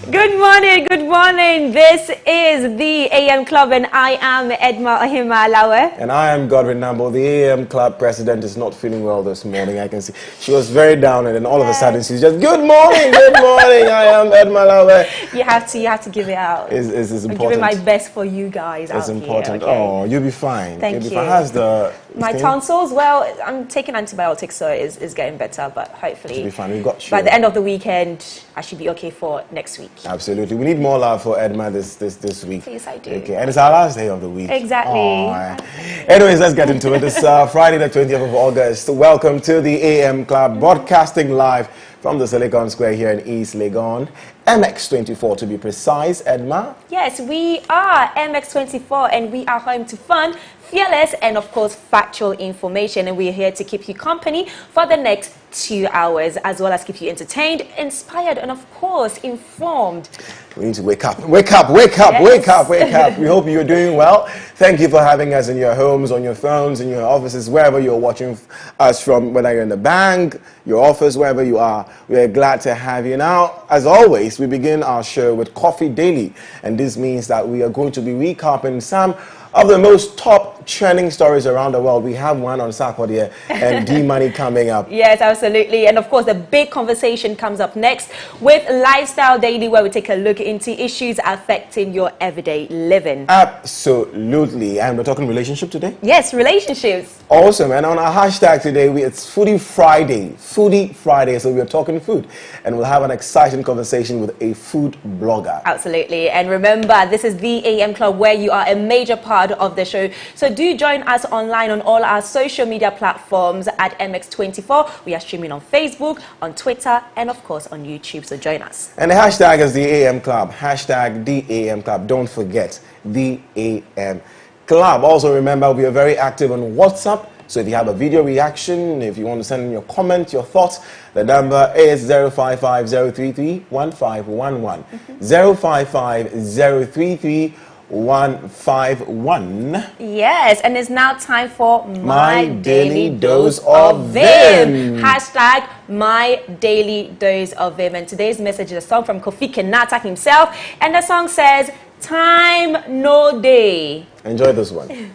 Good morning, good morning. This is the AM Club and I am Edma And I am Godwin Namboh. The AM Club president is not feeling well this morning, I can see. She was very down and then all of a sudden she's just, good morning, I am Edma. You have to give it out. It's important. I'm giving my best for you guys It's out important. Here, okay? Oh, you'll be fine. Thank you. How's the my tonsils? Well, I'm taking antibiotics, so it's getting better, but hopefully you'll be fine. We got you. By the end of the weekend, I should be okay for next week. Absolutely. We need more love for Edma this week. Please, I do. Okay, and it's our last day of the week. Exactly. Anyways, let's get into it. It's Friday the 20th of August. Welcome to the AM Club, broadcasting live from the Silicon Square here in East Legon. MX24 to be precise, Edma. Yes, we are MX24 and we are home to fun, fearless and of course factual information, and we're here to keep you company for the next 2 hours, as well as keep you entertained, inspired and of course informed. We need to wake up, yes. We hope you're doing well. Thank you for having us in your homes, on your phones, in your offices, wherever you're watching us from, whether you're in the bank, your office, wherever you are. We are glad to have you. Now, as always, we begin our show with Coffee Daily, and this means that we are going to be recapping some of the most top trending stories around the world. We have one on Saturday and D-Money coming up. Yes, absolutely. And of course, the big conversation comes up next with Lifestyle Daily, where we take a look into issues affecting your everyday living. Absolutely. And we're talking relationship today? Yes, relationships. Awesome. And on our hashtag today, it's Foodie Friday. Foodie Friday. So we're talking food. And we'll have an exciting conversation with a food blogger. Absolutely. And remember, this is the AM Club, where you are a major part of the show. So do join us online on all our social media platforms at MX24. We are streaming on Facebook, on Twitter, and of course on YouTube. So join us. And the hashtag is the AM Club. Hashtag the AM Club. Don't forget the AM Club. Also remember, we are very active on WhatsApp. So if you have a video reaction, if you want to send in your comment, your thoughts, the number is 055-033-1511. 055-033-1511. Yes, and it's now time for My Daily Dose of Vim. Hashtag My Daily Dose of Vim. And today's message is a song from Kofi Kenata himself. And the song says, Time No Day. Enjoy this one.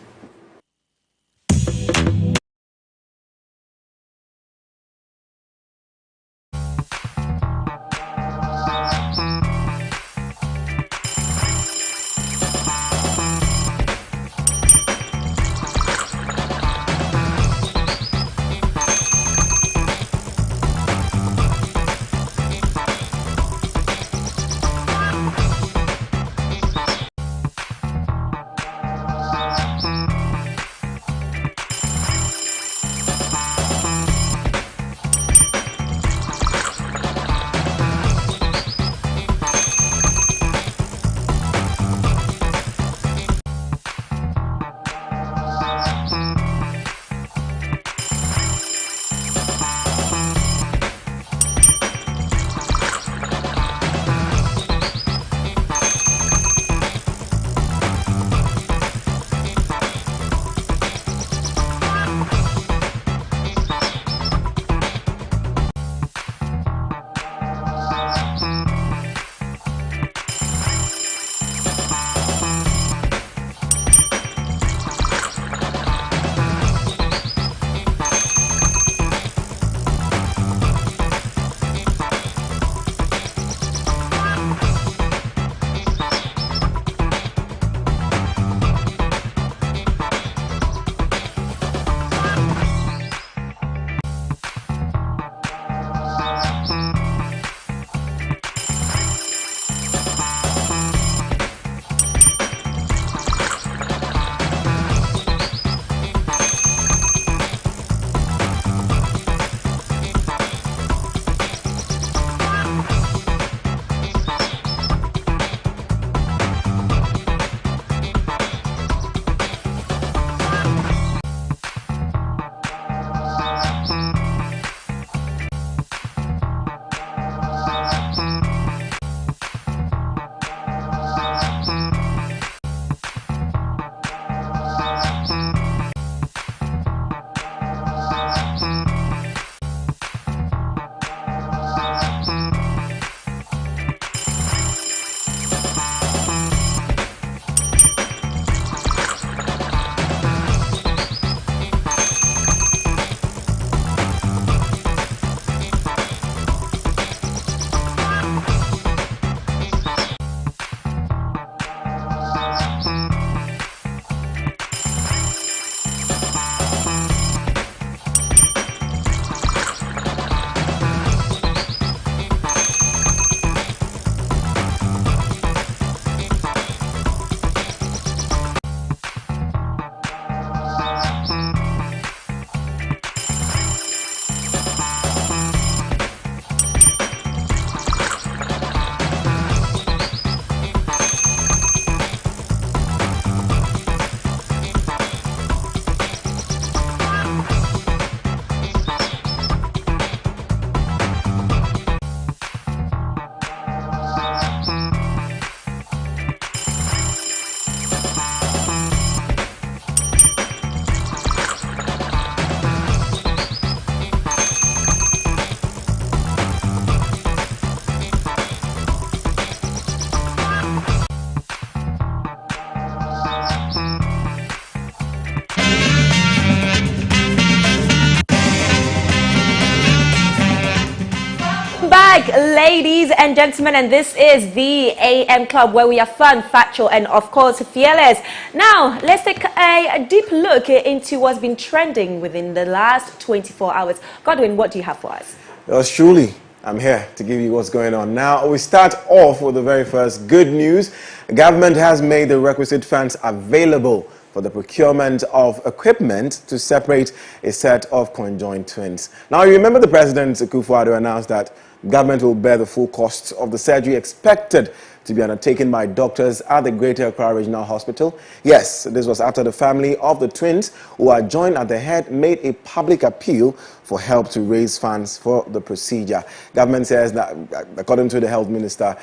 back, ladies and gentlemen, and this is the AM Club, where we are fun, factual, and of course fearless. Now, let's take a deep look into what's been trending within the last 24 hours. Godwin, what do you have for us? Well, surely, I'm here to give you what's going on. Now, we start off with the very first good news. The government has made the requisite funds available for the procurement of equipment to separate a set of conjoined twins. Now, you remember the President Akufo-Addo announced that government will bear the full costs of the surgery expected to be undertaken by doctors at the Greater Accra Regional Hospital. Yes, this was after the family of the twins, who are joined at the head, made a public appeal for help to raise funds for the procedure. Government says that, according to the Health Minister,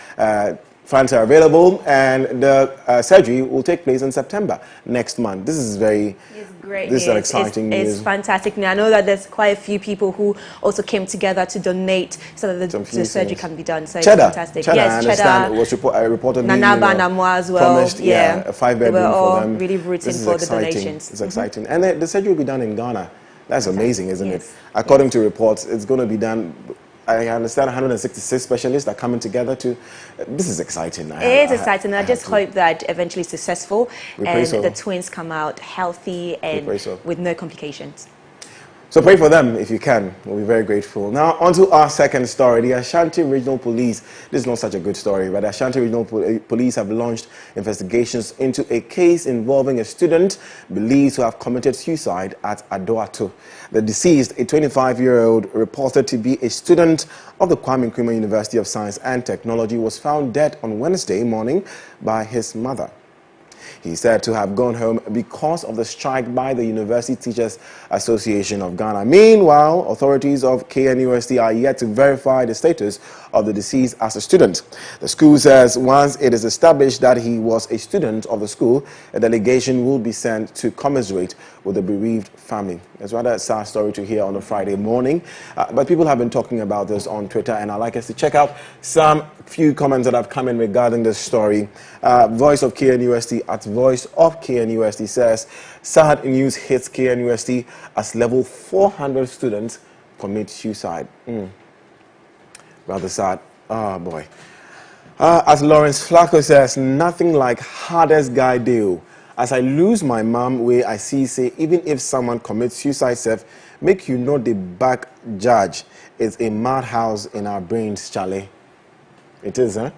funds are available, and the surgery will take place in September next month. This is very... It's great. This is an exciting news. It's fantastic. Now, I know that there's quite a few people who also came together to donate so that the surgery can be done. So Cheddar, it's fantastic. Cheddar, yes, I understand. It was reported Nanaba and Namwa as well. Promised, a 5-bedroom for them. Really rooting for the donations. It's exciting. And the surgery will be done in Ghana. That's amazing, isn't it? According to reports, it's going to be done... I understand 166 specialists are coming together to... This is exciting. It is exciting. I just hope that eventually it's successful and the twins come out healthy and with no complications. So pray for them if you can. We'll be very grateful. Now, on to our second story. The Ashanti Regional Police. This is not such a good story, but the Ashanti Regional Police have launched investigations into a case involving a student believed to have committed suicide at Adoato. The deceased, a 25-year-old, reported to be a student of the Kwame Nkrumah University of Science and Technology, was found dead on Wednesday morning by his mother. He's said to have gone home because of the strike by the University Teachers Association of Ghana. Meanwhile, authorities of KNUST are yet to verify the status of the deceased as a student. The school says once it is established that he was a student of the school, a delegation will be sent to commiserate with the bereaved family. It's rather a sad story to hear on a Friday morning, but people have been talking about this on Twitter, and I'd like us to check out some few comments that have come in regarding this story. Voice of KNUST at Voice of KNUST says, sad news hits KNUST as level 400 students commit suicide. Rather sad. Oh boy. As Lawrence Flacco says, nothing like hardest guy deal. As I lose my mom, where I see say, even if someone commits suicide self, make you know the back judge. It's a madhouse in our brains, Charlie. It is, huh?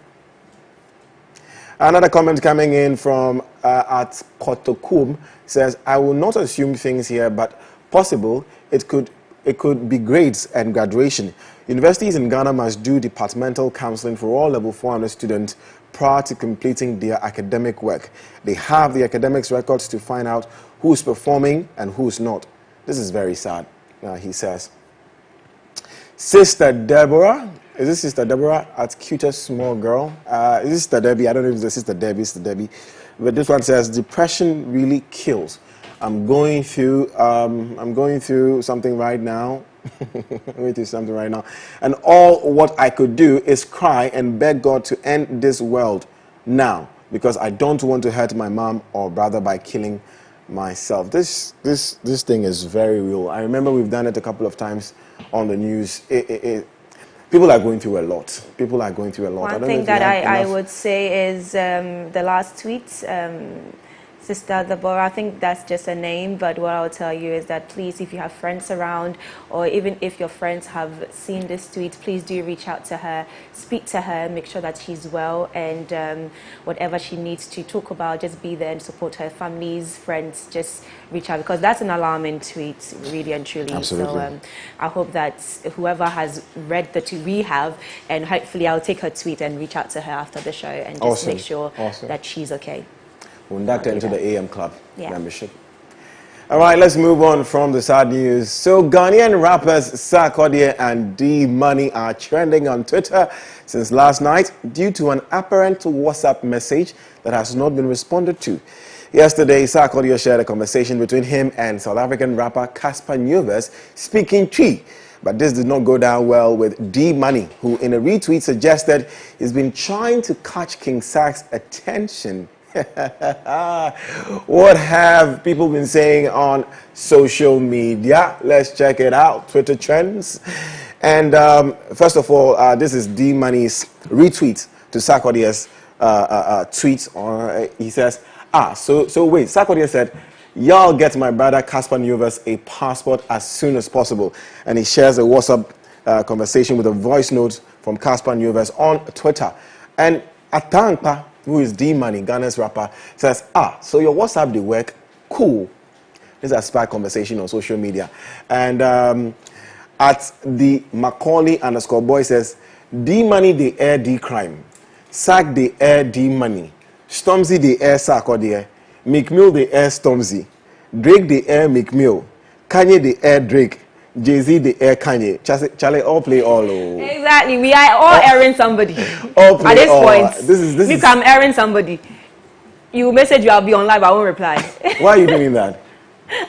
Another comment coming in from at Kotokum says, I will not assume things here, but possible it could be grades and graduation. Universities in Ghana must do departmental counseling for all level 400 students prior to completing their academic work. They have the academics records to find out who's performing and who's not. This is very sad, he says. Sister Deborah, is this Sister Deborah at Cutest Small Girl? Is this Sister Debbie? I don't know if it's Sister Debbie, Sister Debbie. But this one says, depression really kills. I'm going through something right now. And all what I could do is cry and beg God to end this world now, because I don't want to hurt my mom or brother by killing myself. This thing is very real. I remember we've done it a couple of times on the news. People are going through a lot. People are going through a lot. One thing that I would say is the last tweet, Sister Deborah, I think that's just a name, but what I'll tell you is that please, if you have friends around, or even if your friends have seen this tweet, please do reach out to her, speak to her, make sure that she's well, and whatever she needs to talk about, just be there and support her. Families, friends, just reach out, because that's an alarming tweet, really and truly. Absolutely. So I hope that whoever has read the tweet we have, and hopefully I'll take her tweet and reach out to her after the show and just make sure that she's okay. We'll induct her into the AM Club membership. All right, let's move on from the sad news. So Ghanaian rappers Sarkodie and D Money are trending on Twitter since last night due to an apparent WhatsApp message that has not been responded to. Yesterday, Sarkodie shared a conversation between him and South African rapper Casper Nyovest speaking Twi. But this did not go down well with D Money, who in a retweet suggested he's been trying to catch King Sack's attention. What have people been saying on social media? Let's check it out. Twitter trends. And first of all, this is D Money's retweet to Sarkodie's tweet. He says, so wait, Sarkodie said, y'all get my brother Caspar Nyovest a passport as soon as possible. And he shares a WhatsApp conversation with a voice note from Caspar Nyovest on Twitter. And Atankpa, who is D Money, Ghana's rapper, says, so your WhatsApp, they work? Cool. This is a spy conversation on social media. And at the Macaulay_boy says, D Money, they air D crime. Sack, they air D Money. Stormzy, they air Sarkodie. McMill, they air Stormzy. Drake, they air McMill. Kanye, they air Drake. Jay-Z, they air Kanye. Charlie, all play all. Exactly. We are all airing somebody. All play at this all. point. This is I'm airing somebody. You message you, I'll be on live, I won't reply. Why are you doing that?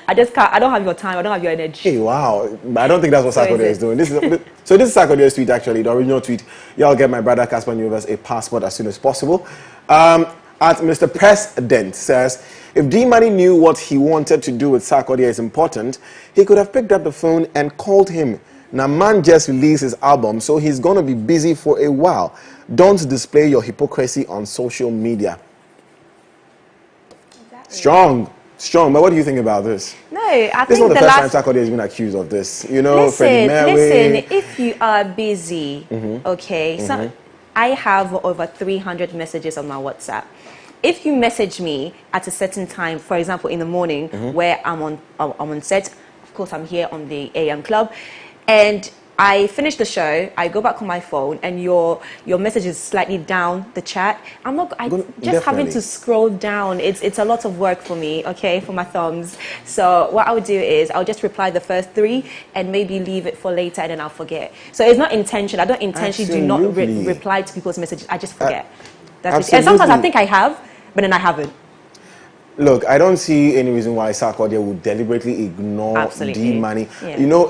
I just can't. I don't have your time. I don't have your energy. Hey, wow. I don't think that's what Sarkodie is doing. This is Sarkodie's tweet, actually, the original tweet. Y'all get my brother Caspar Nyovest a passport as soon as possible. At Mr. President says, if D Money knew what he wanted to do with Sarkodie is important, he could have picked up the phone and called him. Now, man just released his album, so he's going to be busy for a while. Don't display your hypocrisy on social media. Exactly. Strong, but what do you think about this? No, I think this is not the first time Sarkodie has been accused of this. You know, listen, if you are busy, okay, so I have over 300 messages on my WhatsApp. If you message me at a certain time, for example, in the morning, where I'm on set, of course I'm here on the AM Club, and I finish the show, I go back on my phone, and your message is slightly down the chat. Having to scroll down. It's a lot of work for me, okay, for my thumbs. So what I would do is I'll just reply the first 3 and maybe leave it for later, and then I'll forget. So it's not intentional. I don't intentionally do not reply to people's messages. I just forget. That's it. And sometimes I think I have, but then I haven't. Look, I don't see any reason why Sarkodie would deliberately ignore D Money. Yeah. You know,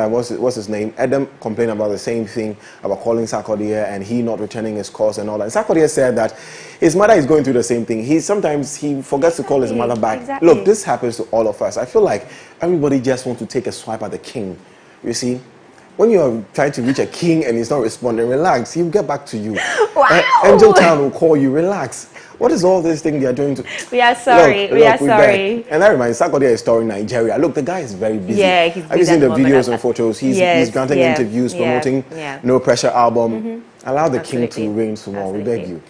what's his name? Edma complained about the same thing, about calling Sarkodie and he not returning his calls and all that. And Sarkodie said that his mother is going through the same thing. Sometimes he forgets to call his mother back. Exactly. Look, this happens to all of us. I feel like everybody just wants to take a swipe at the king. You see? When you're trying to reach a king and he's not responding, relax. He'll get back to you. Wow. Angel Town will call you. Relax. What is all this thing they are doing to... We are sorry. We are sorry. And that reminds me, Sarkodie is touring Nigeria. Look, the guy is very busy. Yeah, he's busy. Have you seen the videos and photos? He's granting interviews, promoting No Pressure album. Allow the king to reign some more. We beg you.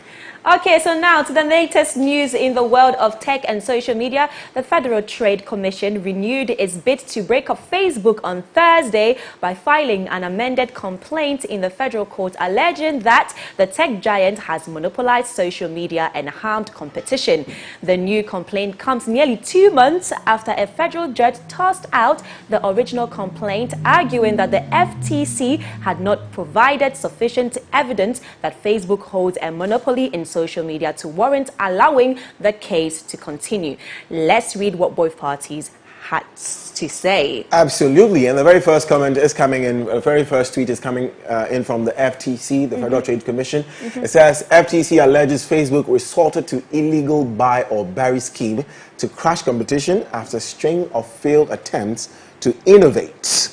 Okay, so now to the latest news in the world of tech and social media. The Federal Trade Commission renewed its bid to break up Facebook on Thursday by filing an amended complaint in the federal court alleging that the tech giant has monopolized social media and harmed competition. The new complaint comes nearly 2 months after a federal judge tossed out the original complaint, arguing that the FTC had not provided sufficient evidence that Facebook holds a monopoly in social media to warrant allowing the case to continue. Let's read what both parties had to say. Absolutely, and the very first comment is coming in, the very first tweet is coming in from the FTC, the Federal Trade Commission. It says, FTC alleges Facebook resorted to illegal buy or bury scheme to crash competition after a string of failed attempts to innovate.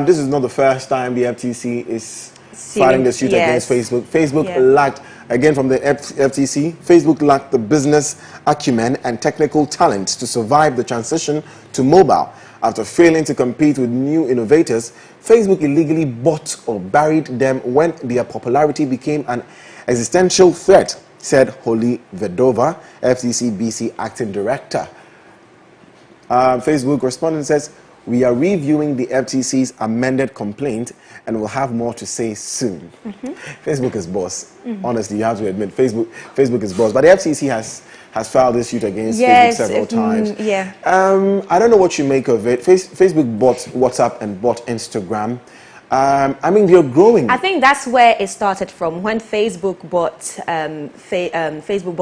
This is not the first time the FTC is filing the suit against Facebook. Facebook lacked, again from the FTC, Facebook lacked the business acumen and technical talent to survive the transition to mobile. After failing to compete with new innovators, Facebook illegally bought or buried them when their popularity became an existential threat, said Holly Vedova, FTC BC Acting Director. Facebook respondent says, we are reviewing the FTC's amended complaint and will have more to say soon. Facebook is boss. Honestly, you have to admit, Facebook is boss. But the FTC has filed this suit against Facebook several times. I don't know what you make of it. Facebook bought WhatsApp and bought Instagram. I mean, they're growing. I think that's where it started from. When Facebook bought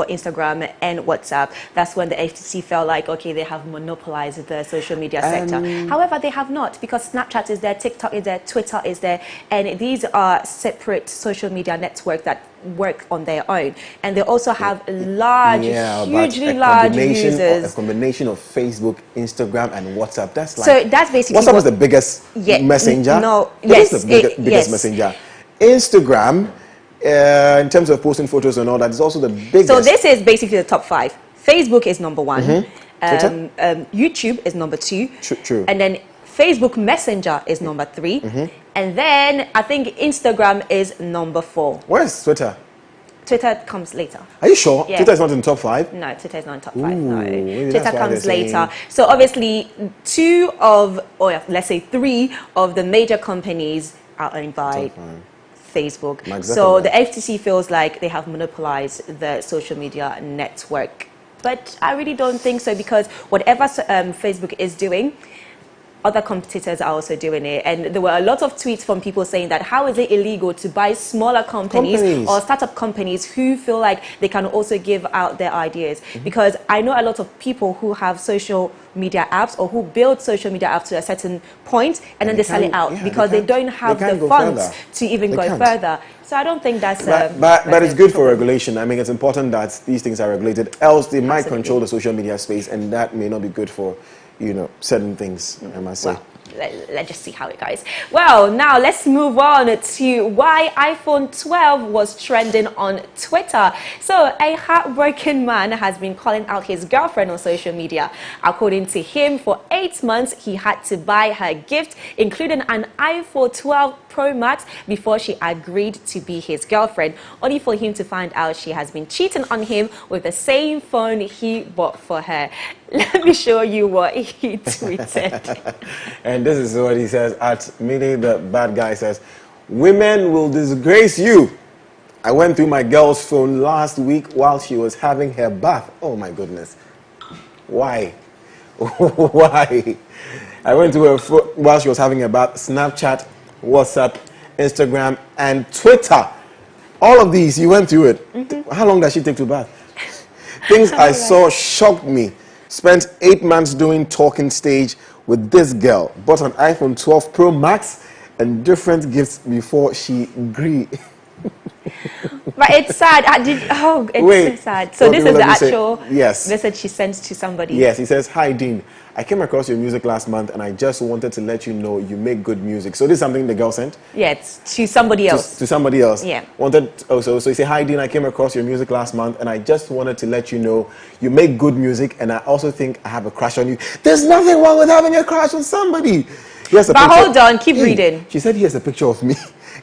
Instagram and WhatsApp, that's when the FTC felt like, okay, they have monopolized the social media sector. However, they have not, because Snapchat is there, TikTok is there, Twitter is there, and these are separate social media networks that work on their own, and they also have large, hugely but large users. A combination of Facebook, Instagram, and WhatsApp. That's like, so that's basically WhatsApp is the biggest messenger. Yes, it is the biggest messenger. Instagram, in terms of posting photos and all that, is also the biggest. So this is basically the top 5. Facebook is number 1. YouTube is number 2. True. And then Facebook Messenger is number 3. And then I think Instagram is number 4. Where's Twitter? Twitter comes later. Are you sure? Yeah. Twitter is not in the top 5? No, Twitter is not in the top 5. Ooh, No. Twitter comes later. So obviously 2 of, or let's say 3 of the major companies are owned by Facebook. So the FTC feels like they have monopolized the social media network. But I really don't think so, because whatever Facebook is doing, other competitors are also doing it. And there were a lot of tweets from people saying that how is it illegal to buy smaller companies or startup companies who feel like they can also give out their ideas? Because I know a lot of people who have social media apps or who build social media apps to a certain point and then they sell it out because they don't have the funds to even go further. So I don't think that's... But it's good for regulation. I mean, it's important that these things are regulated, else they might control the social media space, and that may not be good for, you know, certain things, I must say. Well, let's just see how it goes. Well, now let's move on to why iPhone 12 was trending on Twitter. So a heartbroken man has been calling out his girlfriend on social media. According to him, for 8 months, he had to buy her gift, including an iPhone 12 Pro Max, before she agreed to be his girlfriend, only for him to find out she has been cheating on him with the same phone he bought for her. Let me show you what he tweeted. And this is what he says at Millie, the bad guy says, "Women will disgrace you. I went through my girl's phone last week while she was having her bath." Oh my goodness. Why? Why? I went to her phone while she was having her bath. Snapchat, WhatsApp, Instagram, and Twitter. All of these, you went through it. How long does she take to bath? Things I saw shocked me. Spent 8 months doing talking stage with this girl. Bought an iPhone 12 Pro Max and different gifts before she agreed. But it's sad. It's so sad. So this is the actual message she sent to somebody. Yes, he says, "Hi Dean, I came across your music last month and I just wanted to let you know you make good music." So this is something the girl sent? Yeah, it's to somebody else. To somebody else. Yeah. So he said, "Hi Dean, I came across your music last month and I just wanted to let you know you make good music and I also think I have a crush on you." There's nothing wrong with having a crush on somebody. But hold on, keep reading. She said, "Here's a picture of me.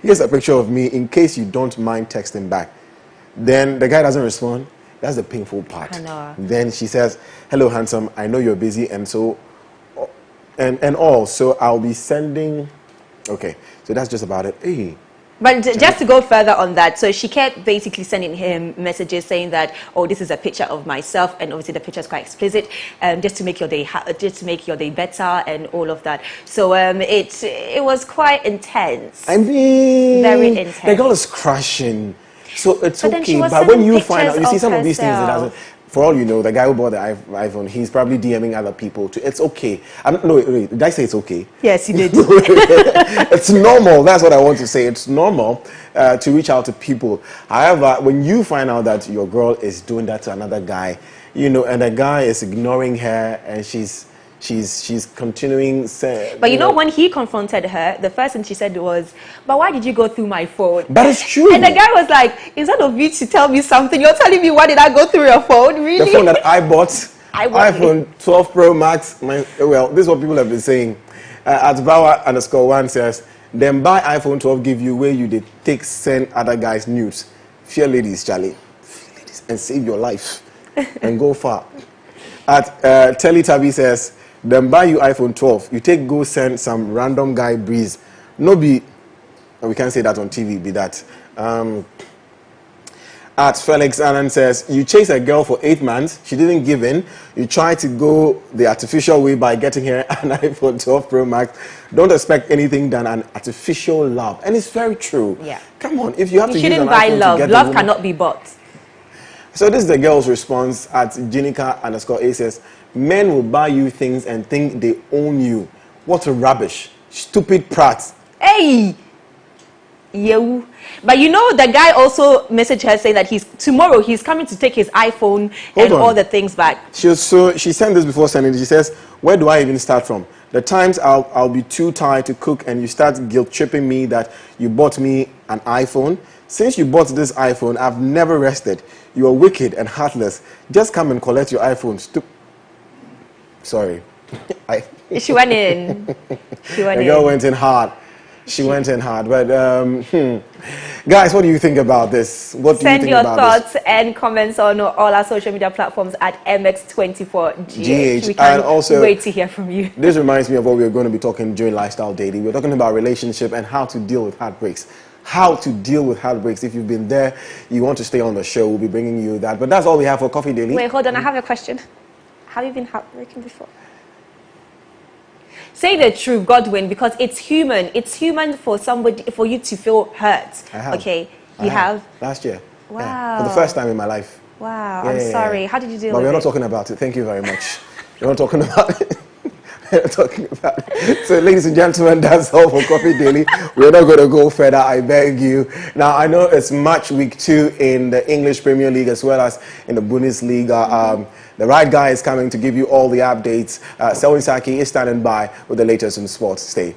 Here's a picture of me in case you don't mind texting back." Then the guy doesn't respond. That's the painful part. I know. Then she says, "Hello, handsome. I know you're busy and so so I'll be sending." Okay, so that's just about it. Hey. But just to go further on that, so she kept basically sending him messages saying that, "Oh, this is a picture of myself," and obviously the picture is quite explicit, just to make your day better and all of that. So it was quite intense. I mean, very intense. The girl is crushing, so it's but okay. But when you find out, you see some of these things, it doesn't. For all you know, the guy who bought the iPhone, he's probably DMing other people too. It's okay. Wait, did I say it's okay? Yes, you did. It's normal. That's what I want to say. It's normal to reach out to people. However, when you find out that your girl is doing that to another guy, you know, and the guy is ignoring her and she's continuing saying... But you know, when he confronted her, the first thing she said was, "But why did you go through my phone?" That is true. And the guy was like, "Instead of you to tell me something, you're telling me why did I go through your phone?" Really? The phone that I bought, iPhone 12 Pro Max. Well, this is what people have been saying. At Bauer_1 says, "Then buy iPhone 12 give you where you did take send other guys nudes. Fear ladies, Charlie. Fear ladies and save your life and go far." At Teletubby says, "Then buy you iPhone 12. You take go send some random guy breeze. No be," we can't say that on TV, be that. At Felix Allen says, "You chase a girl for 8 months. She didn't give in. You try to go the artificial way by getting her an iPhone 12 Pro Max. Don't expect anything than an artificial love." And it's very true. Yeah. Come on, if you have to use an iPhone buy love. to get Love cannot be bought. So this is the girl's response at Jenica_A says, "Men will buy you things and think they own you. What a rubbish. Stupid prat." Hey! Yeah, but you know, the guy also messaged her saying that tomorrow he's coming to take his iPhone and all the things back. She sent this before sending it. She says, "Where do I even start from? The times I'll be too tired to cook, and you start guilt tripping me that you bought me an iPhone. Since you bought this iPhone, I've never rested. You are wicked and heartless. Just come and collect your iPhone." Sorry, She went in. The girl went in hard. She went in hard, but guys, what do you think about this? Send your thoughts and comments on all our social media platforms at MX24GH. We can't wait to hear from you. This reminds me of what we were going to be talking during Lifestyle Daily. We're talking about relationship and how to deal with heartbreaks. How to deal with heartbreaks. If you've been there, you want to stay on the show, we'll be bringing you that. But that's all we have for Coffee Daily. Wait, hold on. I have a question. Have you been heartbroken before? Say the truth, Godwin, because it's human. It's human for you to feel hurt. I have. Okay, you have? Last year. Wow. Yeah. For the first time in my life. Wow, I'm sorry. How did you deal with it? But we're not talking about it. Thank you very much. We're not talking about it. We're not talking about it. So, ladies and gentlemen, that's all for Coffee Daily. We're not going to go further, I beg you. Now, I know it's match week 2 in the English Premier League as well as in the Bundesliga. The right guy is coming to give you all the updates. Selwyn Saki is standing by with the latest in sports. Stay.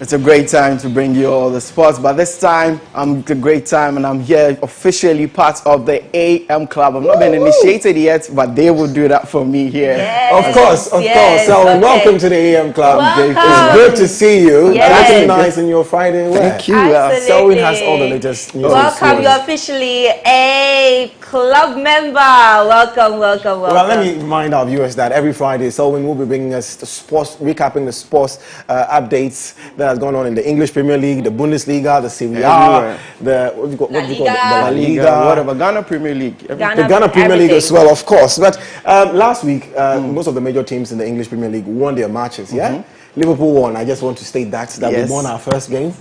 It's a great time to bring you all the sports, but this time it's a great time and I'm here officially part of the AM Club. I've not been initiated yet, but they will do that for me here. Yes. Of course. So welcome to the AM Club. Welcome. It's good to see you. Yes. Looking nice in your Friday wear. Thank you. Selwyn has all the latest news. Welcome, you're officially a club member. Welcome. Well, let me remind our viewers that every Friday, Selwyn will be bringing us the sports, recapping the sports updates that has gone on in the English Premier League, the Bundesliga, the Serie A, the La Liga, whatever, Ghana Premier League. The Ghana Premier League as well, of course. But last week, most of the major teams in the English Premier League won their matches, yeah? Liverpool won. I just want to state that we won our first game.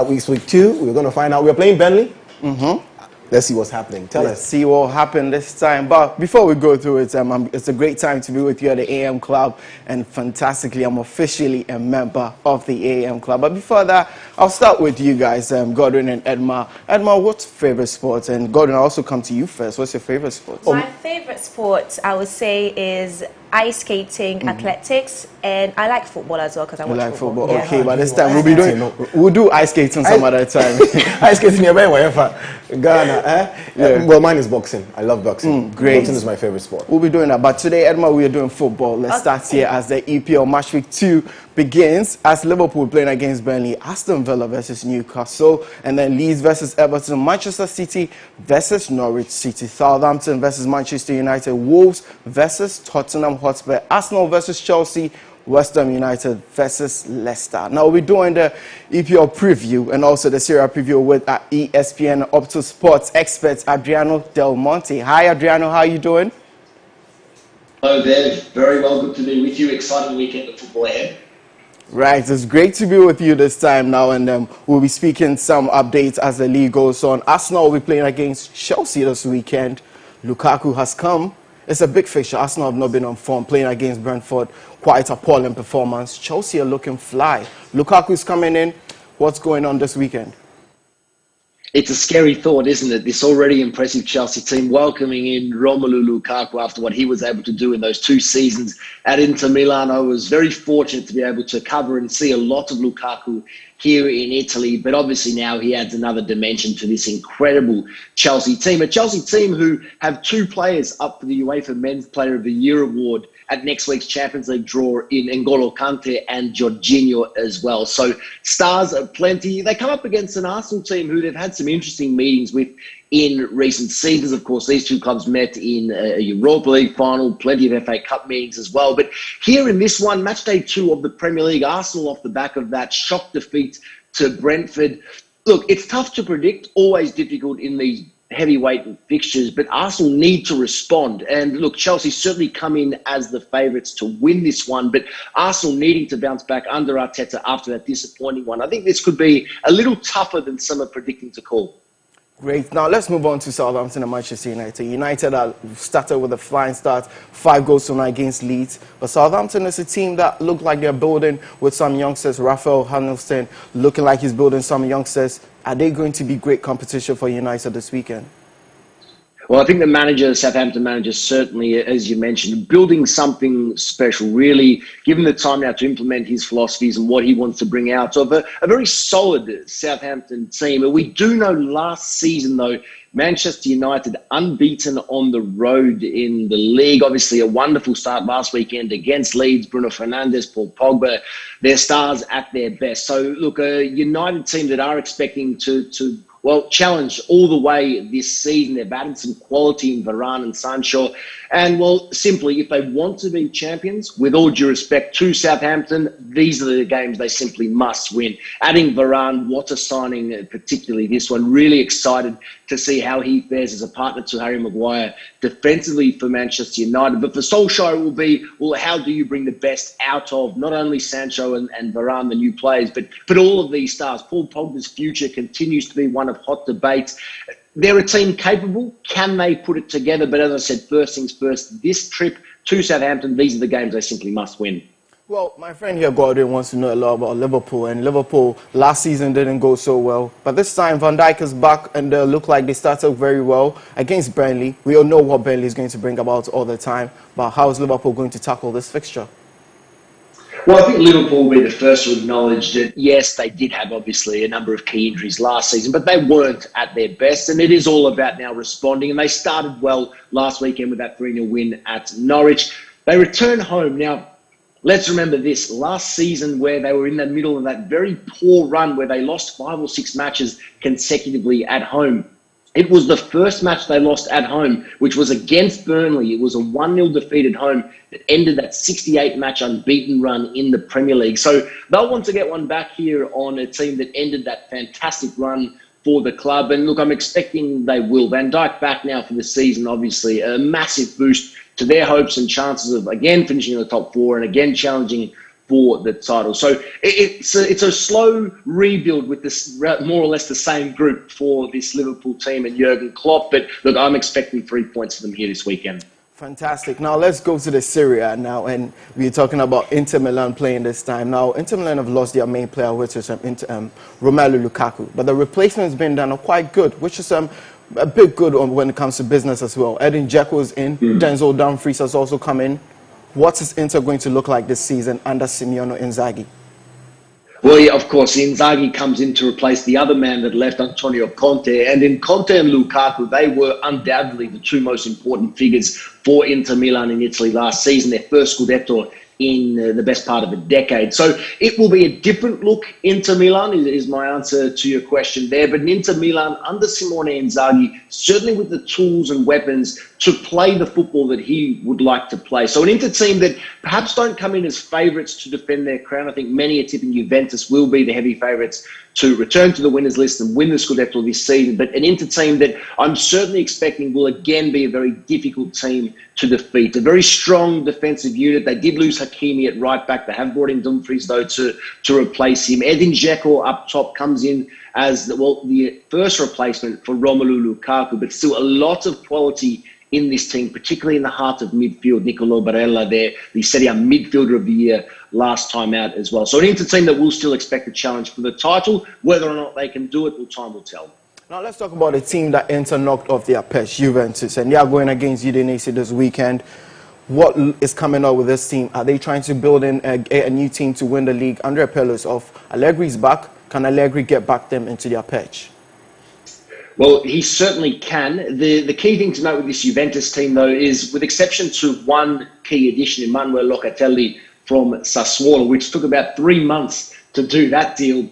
Week 2, we're going to find out. We're playing Burnley. Let's see what's happening. Let's see what happened this time. But before we go through it, it's a great time to be with you at the AM Club. And fantastically, I'm officially a member of the AM Club. But before that, I'll start with you guys, Godwin and Edma. Edma, what's favorite sport? And Godwin, I'll also come to you first. What's your favorite sport? My favorite sport, I would say, is ice skating, athletics, and I like football as well because I watch football. Yeah. Okay, but this time we'll do ice skating some other time. Ice skating, Ghana, well, mine is boxing. I love boxing. Great. Boxing is my favorite sport. We'll be doing that. But today, Edma, we are doing football. Let's start here as the EPL Match Week 2 begins as Liverpool playing against Burnley, Aston Villa versus Newcastle, and then Leeds versus Everton, Manchester City versus Norwich City, Southampton versus Manchester United, Wolves versus Tottenham Hotspur, Arsenal versus Chelsea, West Ham United versus Leicester. Now we're doing the EPL preview and also the Serie A preview with our ESPN Opto Sports expert Adriano Del Monte. Hi Adriano, how are you doing? Hello there, very well, good to be with you. Exciting weekend of football ahead. Right, it's great to be with you this time now, and we'll be speaking some updates as the league goes on. Arsenal will be playing against Chelsea this weekend. Lukaku has come. It's a big fixture. Arsenal have not been on form, playing against Brentford. Quite appalling performance. Chelsea are looking fly. Lukaku is coming in. What's going on this weekend? It's a scary thought, isn't it? This already impressive Chelsea team welcoming in Romelu Lukaku after what he was able to do in those 2 seasons at Inter Milan. I was very fortunate to be able to cover and see a lot of Lukaku here in Italy, but obviously now he adds another dimension to this incredible Chelsea team. A Chelsea team who have 2 players up for the UEFA Men's Player of the Year award at next week's Champions League draw in N'Golo Kante and Jorginho as well. So stars are plenty. They come up against an Arsenal team who they've had some interesting meetings with in recent seasons. Of course, these two clubs met in a Europa League final, plenty of FA Cup meetings as well. But here in this one, match day 2 of the Premier League, Arsenal off the back of that shock defeat to Brentford. Look, it's tough to predict, always difficult in these heavyweight fixtures, but Arsenal need to respond. And look, Chelsea certainly come in as the favourites to win this one, but Arsenal needing to bounce back under Arteta after that disappointing one. I think this could be a little tougher than some are predicting to call. Great. Now let's move on to Southampton and Manchester United. United started with a flying start, 5 goals to 9 against Leeds. But Southampton is a team that look like they're building with some youngsters. Raphael Hunnelston looking like he's building some youngsters. Are they going to be great competition for United this weekend? Well, I think the Southampton manager, certainly, as you mentioned, building something special, really given the time now to implement his philosophies and what he wants to bring out of a very solid Southampton team. We do know last season, though, Manchester United unbeaten on the road in the league. Obviously, a wonderful start last weekend against Leeds. Bruno Fernandes, Paul Pogba, their stars at their best. So, look, a United team that are expecting to challenge all the way this season. They've added some quality in Varane and Sancho. And, well, simply, if they want to be champions, with all due respect to Southampton, these are the games they simply must win. Adding Varane, what a signing, particularly this one. Really excited to see how he fares as a partner to Harry Maguire defensively for Manchester United. But for Solskjaer, it will be, well, how do you bring the best out of not only Sancho and Varane, the new players, but all of these stars? Paul Pogba's future continues to be one of hot debate. They're a team capable. Can they put it together? But as I said, first things first, this trip to Southampton, these are the games they simply must win. Well, my friend here, Godwin, wants to know a lot about Liverpool. And Liverpool last season didn't go so well. But this time, Van Dijk is back and they look like they started very well against Burnley. We all know what Burnley is going to bring about all the time. But how is Liverpool going to tackle this fixture? Well, I think Liverpool will be the first to acknowledge that, yes, they did have, obviously, a number of key injuries last season, but they weren't at their best, and it is all about now responding. And they started well last weekend with that 3-0 win at Norwich. They return home. Now, let's remember this. Last season, where they were in the middle of that very poor run where they lost 5 or 6 matches consecutively at home, it was the first match they lost at home, which was against Burnley. It was a 1-0 defeat at home that ended that 68-match unbeaten run in the Premier League. So they'll want to get one back here on a team that ended that fantastic run for the club. And look, I'm expecting they will. Van Dijk back now for the season, obviously, a massive boost to their hopes and chances of, again, finishing in the top 4 and again challenging for the title. So it's a slow rebuild with this more or less the same group for this Liverpool team and Jurgen Klopp. But look, I'm expecting 3 points for them here this weekend. Fantastic. Now let's go to the Serie A now, and we're talking about Inter Milan playing this time. Now Inter Milan have lost their main player, which is Romelu Lukaku, but the replacement has been done quite good, which is a bit good when it comes to business as well. Edin Dzeko is in, Denzel Dumfries has also come in. What is Inter going to look like this season under Simeone Inzaghi? Well, yeah, of course, Inzaghi comes in to replace the other man that left, Antonio Conte. And in Conte and Lukaku, they were undoubtedly the 2 most important figures for Inter Milan in Italy last season, their first Scudetto in the best part of a decade. So it will be a different look. Inter Milan is my answer to your question there. But in Inter Milan, under Simone Inzaghi, certainly with the tools and weapons to play the football that he would like to play. So an Inter team that perhaps don't come in as favourites to defend their crown. I think many are tipping Juventus will be the heavy favourites to return to the winners list and win the Scudetto this season. But an Inter team that I'm certainly expecting will again be a very difficult team to defeat. A very strong defensive unit. They did lose Hakimi at right back. They have brought in Dumfries, though, to replace him. Edin Dzeko up top comes in as the first replacement for Romelu Lukaku, but still a lot of quality in this team, particularly in the heart of midfield. Nicolo Barella there, the Serie A midfielder of the year last time out as well. So an Inter team that will still expect a challenge for the title. Whether or not they can do it, well, time will tell. Now let's talk about a team that Inter knocked off their perch, Juventus, and they are going against Udinese this weekend. What is coming up with this team? Are they trying to build in a new team to win the league under a pillars of Allegri's back? Can Allegri get back them into their perch? Well, he certainly can. The key thing to note with this Juventus team, though, is with exception to one key addition, Emmanuel Locatelli from Sassuolo, which took about 3 months to do that deal,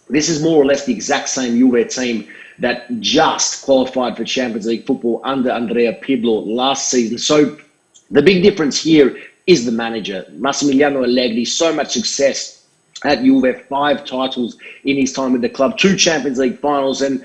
this is more or less the exact same Juve team that just qualified for Champions League football under Andrea Pirlo last season. So the big difference here is the manager, Massimiliano Allegri. So much success at Juve, 5 titles in his time with the club, 2 Champions League finals. And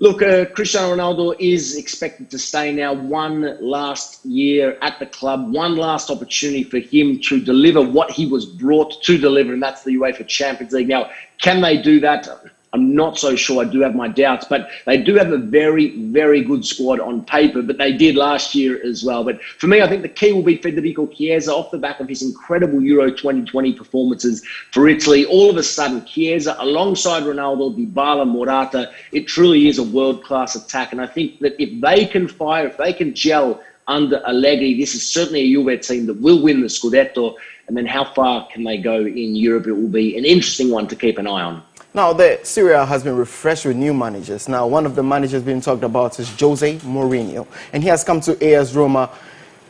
look, Cristiano Ronaldo is expected to stay now one last year at the club, one last opportunity for him to deliver what he was brought to deliver, and that's the UEFA Champions League. Now, can they do that? I'm not so sure. I do have my doubts, but they do have a very, very good squad on paper, but they did last year as well. But for me, I think the key will be Federico Chiesa off the back of his incredible Euro 2020 performances for Italy. All of a sudden, Chiesa alongside Ronaldo, Dybala, Morata, it truly is a world-class attack. And I think that if they can fire, if they can gel under Allegri, this is certainly a Juve team that will win the Scudetto. And then how far can they go in Europe? It will be an interesting one to keep an eye on. Now, the Serie A has been refreshed with new managers. Now, one of the managers being talked about is Jose Mourinho. And he has come to AS Roma.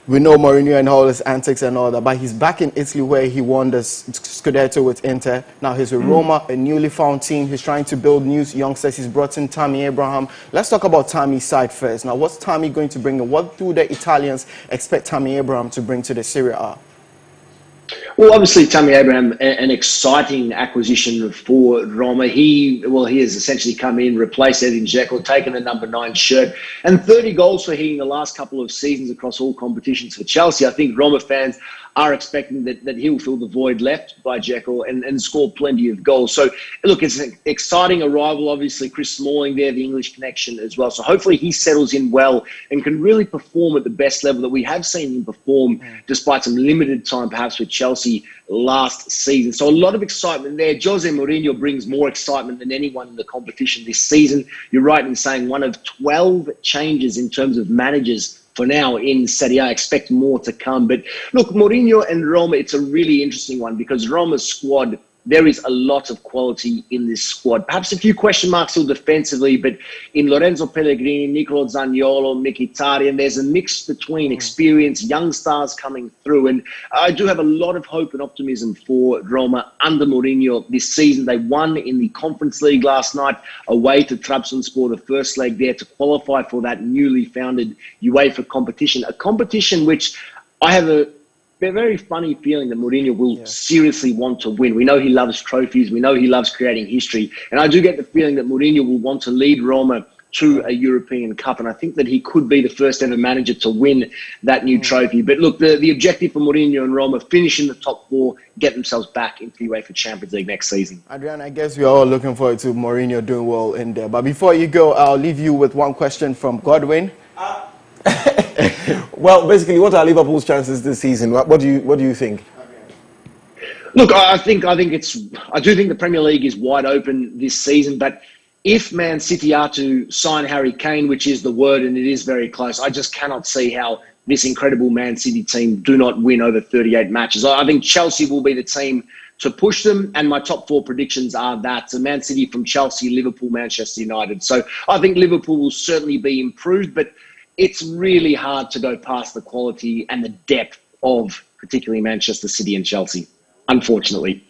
We know Mourinho and all his antics and all that, but he's back in Italy where he won the Scudetto with Inter. Now he's with Roma, a newly found team. He's trying to build new youngsters. He's brought in Tammy Abraham. Let's talk about Tammy's side first. Now, what's Tammy going to bring and what do the Italians expect Tammy Abraham to bring to the Serie A? Well, obviously, Tammy Abraham, an exciting acquisition for Roma. He has essentially come in, replaced Edin Dzeko, taken the number 9 shirt, and 30 goals for him in the last couple of seasons across all competitions for Chelsea. I think Roma fans are expecting that he'll fill the void left by Dzeko and score plenty of goals. So, look, it's an exciting arrival. Obviously, Chris Smalling there, the English connection as well. So hopefully he settles in well and can really perform at the best level that we have seen him perform despite some limited time perhaps with Chelsea last season. So a lot of excitement there. Jose Mourinho brings more excitement than anyone in the competition this season. You're right in saying one of 12 changes in terms of managers for now in Serie A. Expect more to come. But look, Mourinho and Roma, it's a really interesting one because Roma's squad, there is a lot of quality in this squad. Perhaps a few question marks still defensively, but in Lorenzo Pellegrini, Nicolo Zaniolo, Mkhitaryan, there's a mix between experienced young stars coming through. And I do have a lot of hope and optimism for Roma under Mourinho this season. They won in the Conference League last night away to Trabzonspor, the first leg there to qualify for that newly founded UEFA competition, a competition which I have a very funny feeling that Mourinho will seriously want to win. We know he loves trophies. We know he loves creating history. And I do get the feeling that Mourinho will want to lead Roma to a European Cup. And I think that he could be the first ever manager to win that new trophy. But look, the objective for Mourinho and Roma, finish in the top 4, get themselves back into the UEFA Champions League next season. Adrian, I guess we are all looking forward to Mourinho doing well in there. But before you go, I'll leave you with one question from Godwin. Well, basically, what are Liverpool's chances this season? What do you think? Look, I do think the Premier League is wide open this season, but if Man City are to sign Harry Kane, which is the word, and it is very close, I just cannot see how this incredible Man City team do not win over 38 matches. I think Chelsea will be the team to push them, and my top 4 predictions are that. So Man City from Chelsea, Liverpool, Manchester United. So I think Liverpool will certainly be improved, but it's really hard to go past the quality and the depth of particularly Manchester City and Chelsea, unfortunately.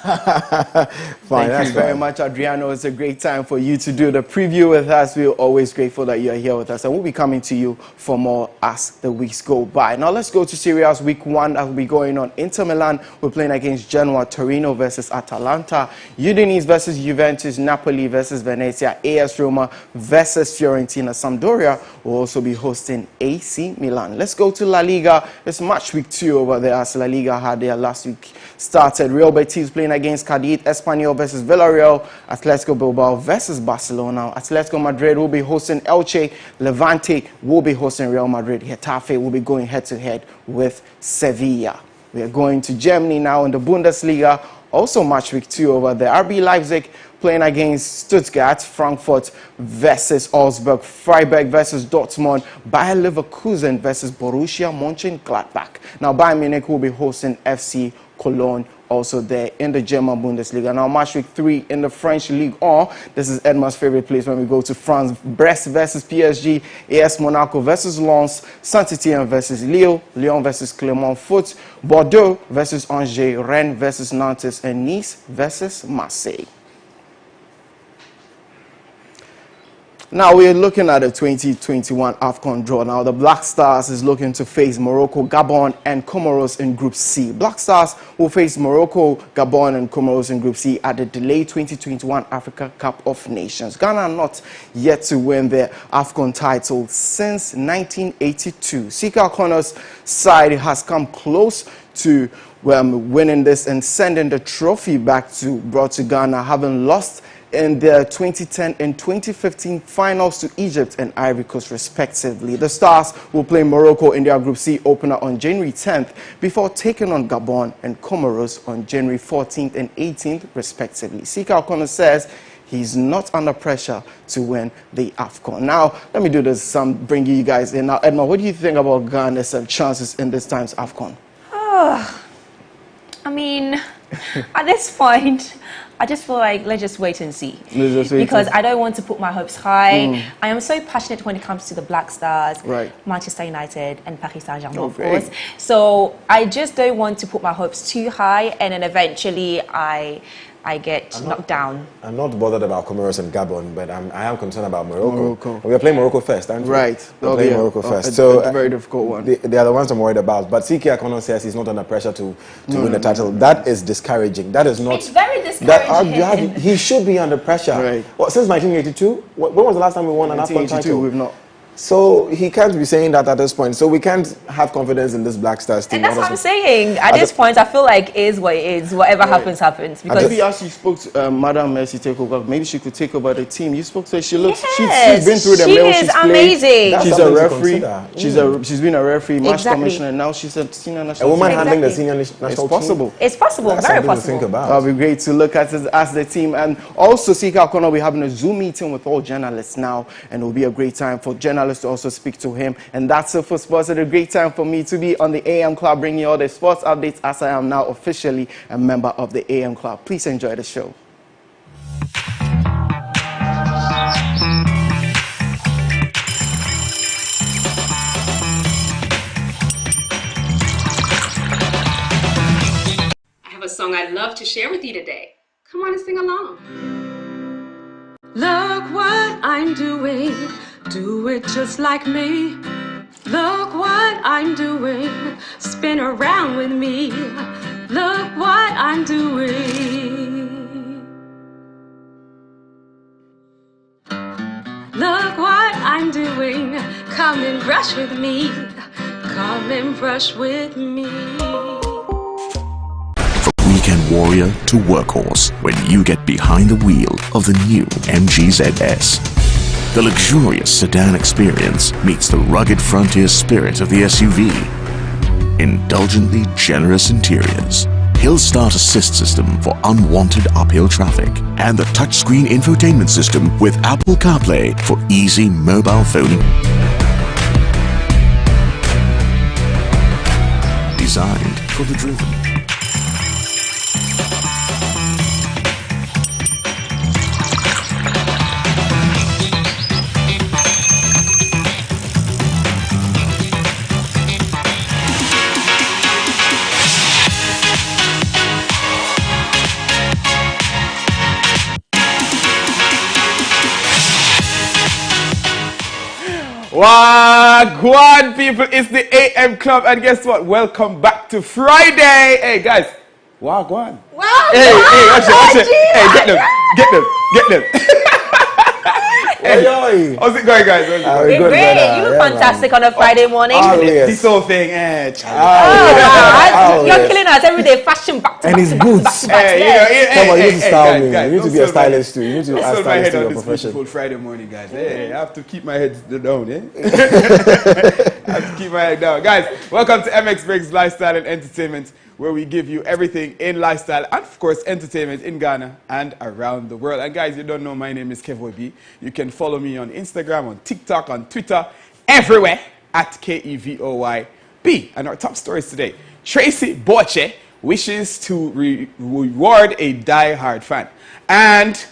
Thank you very much, Adriano. It's a great time for you to do the preview with us. We're always grateful that you're here with us, and we'll be coming to you for more as the weeks go by. Now let's go to Serie A's week 1 that will be going on. Inter Milan, we're playing against Genoa, Torino versus Atalanta, Udinese versus Juventus, Napoli versus Venezia, AS Roma versus Fiorentina. Sampdoria will also be hosting AC Milan. Let's go to La Liga. It's match week 2 over there as La Liga had their last week started. Real Betis playing against Cadiz, Espanyol versus Villarreal, Atletico Bilbao versus Barcelona. Atletico Madrid will be hosting Elche, Levante will be hosting Real Madrid, Getafe will be going head-to-head with Sevilla. We are going to Germany now in the Bundesliga, also match week 2 over there. RB Leipzig playing against Stuttgart, Frankfurt versus Augsburg, Freiburg versus Dortmund, Bayer Leverkusen versus Borussia Mönchengladbach. Now Bayern Munich will be hosting FC Cologne also there in the German Bundesliga. Now, match week 3 in the French Ligue 1. This is Edma's favorite place when we go to France. Brest versus PSG, AS Monaco versus Lens, Saint-Étienne versus Lille, Lyon versus Clermont Foot, Bordeaux versus Angers, Rennes versus Nantes, and Nice versus Marseille. Now we're looking at the 2021 AFCON draw. Now the Black Stars is looking to face Morocco, Gabon, and Comoros in Group C. Black Stars will face Morocco, Gabon, and Comoros in Group C at the delayed 2021 Africa Cup of Nations. Ghana are not yet to win their AFCON title since 1982. Sika O'Connor's side has come close to winning this and sending the trophy brought to Ghana, having lost in their 2010 and 2015 finals to Egypt and Ivory Coast respectively. The Stars will play Morocco in their Group C opener on January 10th before taking on Gabon and Comoros on January 14th and 18th respectively. Sika O'Connor says he's not under pressure to win the AFCON. Now, let me do this, bring you guys in. Now, Edma, what do you think about Ghana's chances in this time's AFCON? I mean, at this point, I just feel like let's just wait and see. Because I don't want to put my hopes high. I am so passionate when it comes to the Black Stars, Manchester United, and Paris Saint-Germain, of course. So I just don't want to put my hopes too high, and then eventually I get knocked down. I'm not bothered about Comoros and Gabon, but I am concerned about Morocco. We are playing Morocco first, aren't we? Right. We're playing Morocco first. So a very difficult one. They are the ones I'm worried about. But Siki Akono says he's not under pressure to win the title. That is discouraging. That is not. It's very discouraging. He should be under pressure. Right. Well, since 1982? When was the last time we won an AFCON title? We've not. So he can't be saying that at this point. So we can't have confidence in this Black Stars team. And that's what I'm saying. At this point, I feel like it is what it is. Whatever happens, happens. Because maybe as you spoke to Madam Mercy take over, maybe she could take over the team. You spoke to her. She looks. She's been through the mill. She's amazing. She's a referee. She's been a referee, match commissioner, and now she's a senior national. A woman handling the senior national team. It's possible. It's possible. That's very possible. possible. To think about. That'll be great to look at as the team. And also, Sika O'Connor, we're having a Zoom meeting with all journalists now, and it will be a great time for journalists to also speak to him. And that's it for sports. It's a great time for me to be on the AM Club, bringing you all the sports updates as I am now officially a member of the AM Club. Please enjoy the show. I have a song I'd love to share with you today. Come on and sing along. Look what I'm doing. Do it just like me. Look what I'm doing. Spin around with me. Look what I'm doing. Look what I'm doing. Come and brush with me. Come and brush with me. From weekend warrior to workhorse, when you get behind the wheel of the new MG ZS. The luxurious sedan experience meets the rugged frontier spirit of the SUV. Indulgently generous interiors, hill start assist system for unwanted uphill traffic, and the touchscreen infotainment system with Apple CarPlay for easy mobile phone. Designed for the driven. Wagwan people, it's the AM Club, and guess what? Welcome back to Friday. Hey guys, Wagwan. Wow. Hey, watch it. Hey, get them. Hey, how's it going, guys? Great. You look fantastic on a Friday morning. This whole thing, You're killing us every day. Fashion back to back. And it's boots. Come on, you need to style me. You need to be a stylist too. You need to add stylist to your profession. Beautiful Friday morning, guys. Hey, I have to keep my head down, I have to keep my head down. Guys, welcome to MX Breaks Lifestyle and Entertainment, where we give you everything in lifestyle and, of course, entertainment in Ghana and around the world. And, guys, you don't know, my name is Kevoy B. You can follow me on Instagram, on TikTok, on Twitter, everywhere at KEVOYB. And our top stories today, Tracy Boche wishes to reward a die-hard fan. And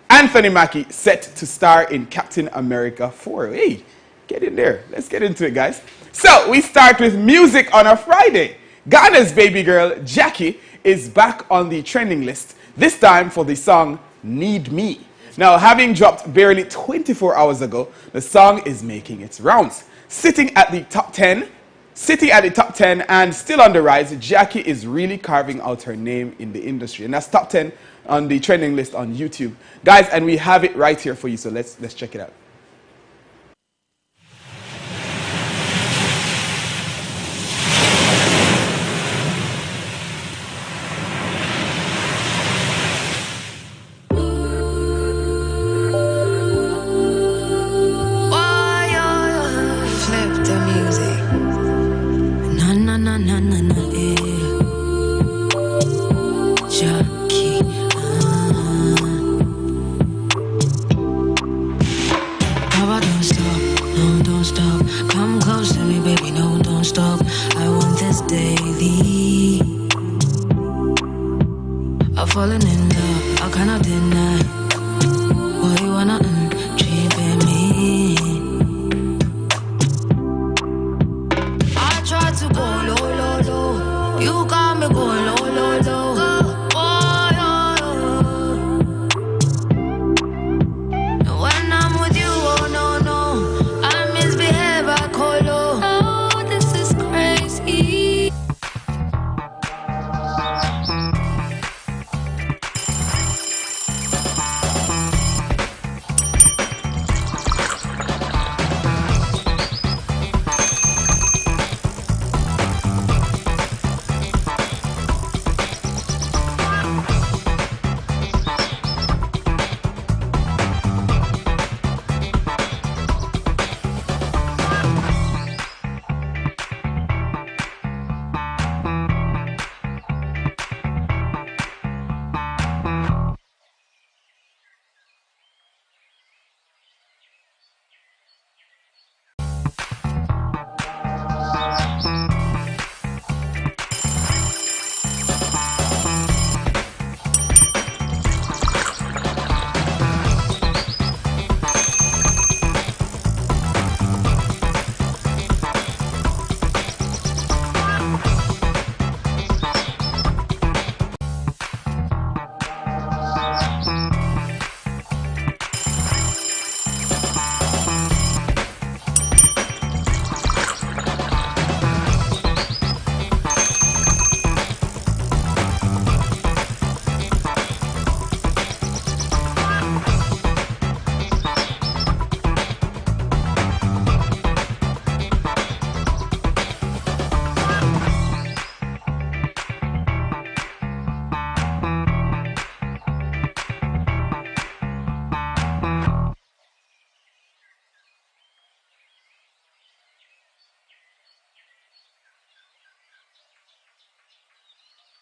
Anthony Mackie set to star in Captain America 4. Hey, get in there. Let's get into it, guys. So, we start with music on a Friday. Ghana's baby girl, Jackie, is back on the trending list, this time for the song Need Me. Now, having dropped barely 24 hours ago, the song is making its rounds. Sitting at the top 10 and still on the rise, Jackie is really carving out her name in the industry. And that's top 10 on the trending list on YouTube. Guys, and we have it right here for you, so let's check it out.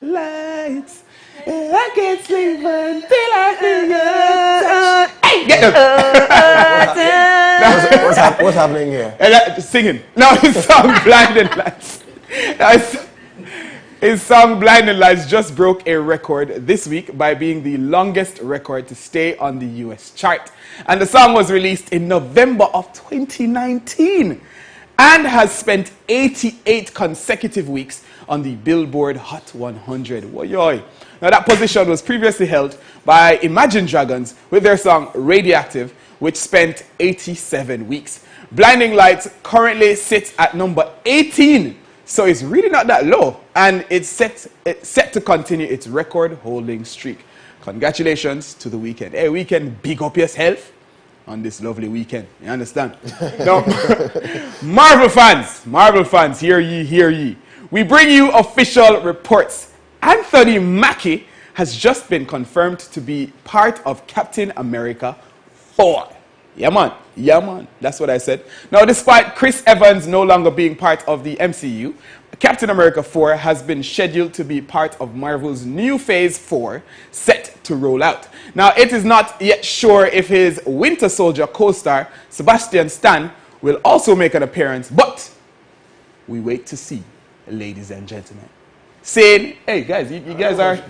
Lights, I can't sleep until I feel your touch. Hey, get them. What's happening here? Singing. No, his song Blinding Lights. His song Blinding Lights just broke a record this week by being the longest record to stay on the US chart. And the song was released in November of 2019 and has spent 88 consecutive weeks on the Billboard Hot 100. Woyoy. Now that position was previously held by Imagine Dragons with their song Radioactive, which spent 87 weeks. Blinding Lights currently sits at number 18, so it's really not that low, and it's set to continue its record-holding streak. Congratulations to the Weeknd. Hey, Weeknd, big up yourself on this lovely weekend. You understand? Now, Marvel fans, hear ye, hear ye. We bring you official reports. Anthony Mackie has just been confirmed to be part of Captain America 4. Yeah, man. That's what I said. Now, despite Chris Evans no longer being part of the MCU, Captain America 4 has been scheduled to be part of Marvel's new Phase 4 set to roll out. Now, it is not yet sure if his Winter Soldier co-star, Sebastian Stan, will also make an appearance, but we wait to see, ladies and gentlemen. saying, "Hey guys, you guys are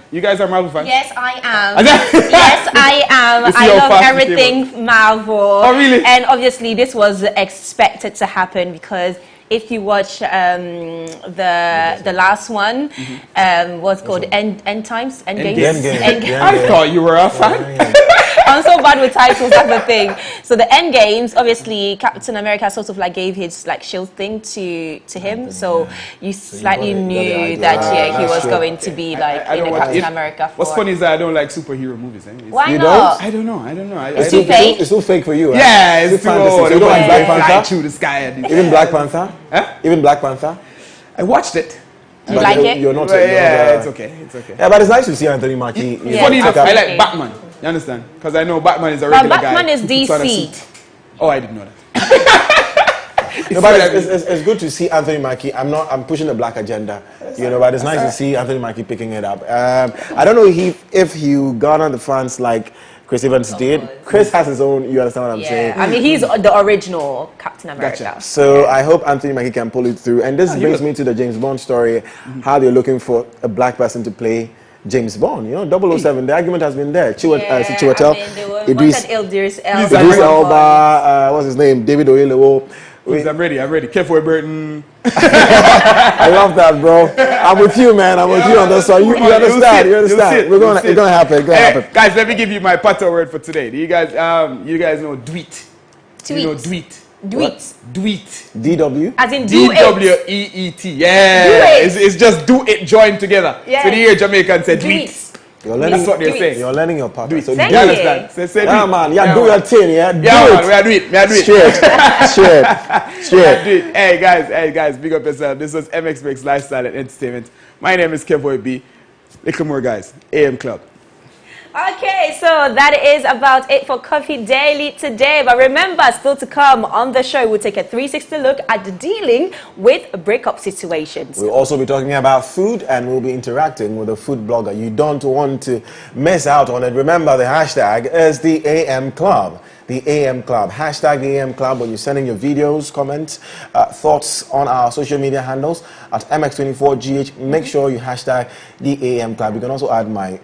Marvel fans." Yes, I am. Yes, I am. You see I how love fast it everything Marvel. Oh, really? And obviously, this was expected to happen because if you watch the last one, what's called End Times, Endgame. Endgame. I thought you were a fan. I'm so bad with titles, that's the thing. So the End Games, obviously, Captain America sort of like gave his like shield thing to him. So you slightly knew that he was going to be like in a Captain America. What's funny is that I don't like superhero movies. Why You not? I don't know. It's too fake. It's too fake for you. Right? Yeah, it's too old. You don't like Black Fly Panther? through the sky. And Even Black Panther? Huh? Even Black Panther? I watched it. Do you like it? You're not. It's okay. It's okay. Yeah, but it's nice to see Anthony Mackie. Funny enough, I like Batman. You understand? Because I know Batman is a regular guy. Batman is who puts on a DC. suit. Oh, I didn't know that. No, but it's good to see Anthony Mackie. I'm pushing the black agenda, but it's nice to see Anthony Mackie picking it up. I don't know if he garnered the fans like Chris Evans did. Chris has his own, you understand what I'm saying? I mean, he's the original Captain America. Gotcha. So I hope Anthony Mackie can pull it through. And this brings me to the James Bond story, how they're looking for a black person to play James Bond. 007, the argument has been there. Chiwetel, Idris Elba, what's his name? David Oyelowo. I'm ready. Kefoe Burton. I love that, bro. I'm with you, man. I'm with you on this one. You understand? You understand? It's gonna happen. Guys, let me give you my patois word for today. Do you guys know Dweet? Tweet. You know Dweet? Dweet. DW? As in do it. DWEET. Yeah. It's just do it joined together. Yeah. So the hear Jamaican said Dweet. That's what they're saying. You're learning your part. So you understand? Say yeah, man. Yeah, do your thing. Yeah, do it. We are do it. Straight. Hey guys, big up yourself. This was MX Breaks Lifestyle and Entertainment. My name is Kevoy B. Little more guys. AM Club. Okay, so that is about it for Coffee Daily today. But remember, still to come on the show, we'll take a 360 look at dealing with breakup situations. We'll also be talking about food and we'll be interacting with a food blogger. You don't want to miss out on it. Remember, the hashtag is the AM Club. The AM Club. Hashtag the AM Club when you're sending your videos, comments, thoughts on our social media handles at MX24GH. Make sure you hashtag the AM Club. You can also add my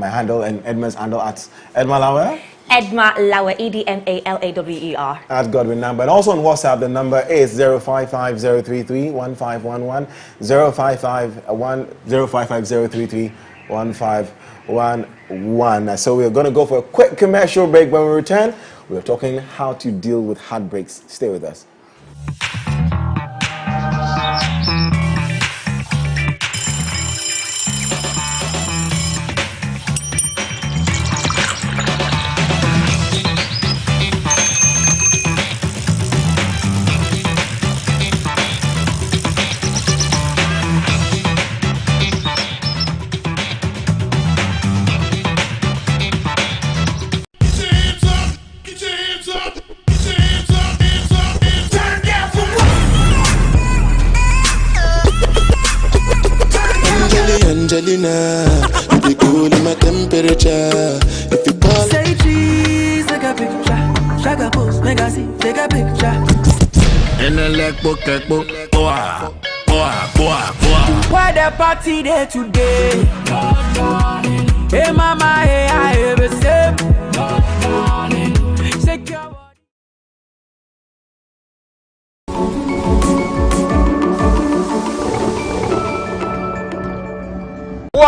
handle and Edma's handle at Edma Lawer. Edma Lawer, EDMALAWER. At Godwin Namboh. And also on WhatsApp, the number is 055-033-1511, 055-033-1511. So we're going to go for a quick commercial break. When we return, we're talking how to deal with heartbreaks. Stay with us. Angelina, you be cool in my temperature. If you call, say cheese, take a picture. Shaka post, make a see, take a picture. and then like book, boah. Why the party there today? Hey mama, hey I ever say. Shake your body.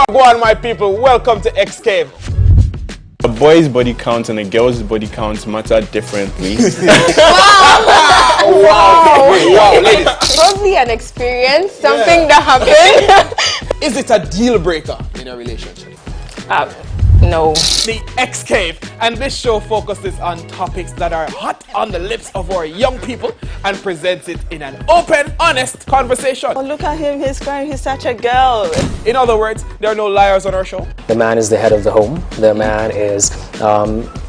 Go on, my people. Welcome to X Cave. A boy's body count and a girl's body count matter differently. Wow, ladies. Probably an experience, something that happened. Is it a deal breaker in a relationship? No. The X Cave, and this show focuses on topics that are hot on the lips of our young people and presents it in an open, honest conversation. Oh, look at him, he's crying, he's such a girl. In other words, there are no liars on our show. The man is the head of the home. The man is,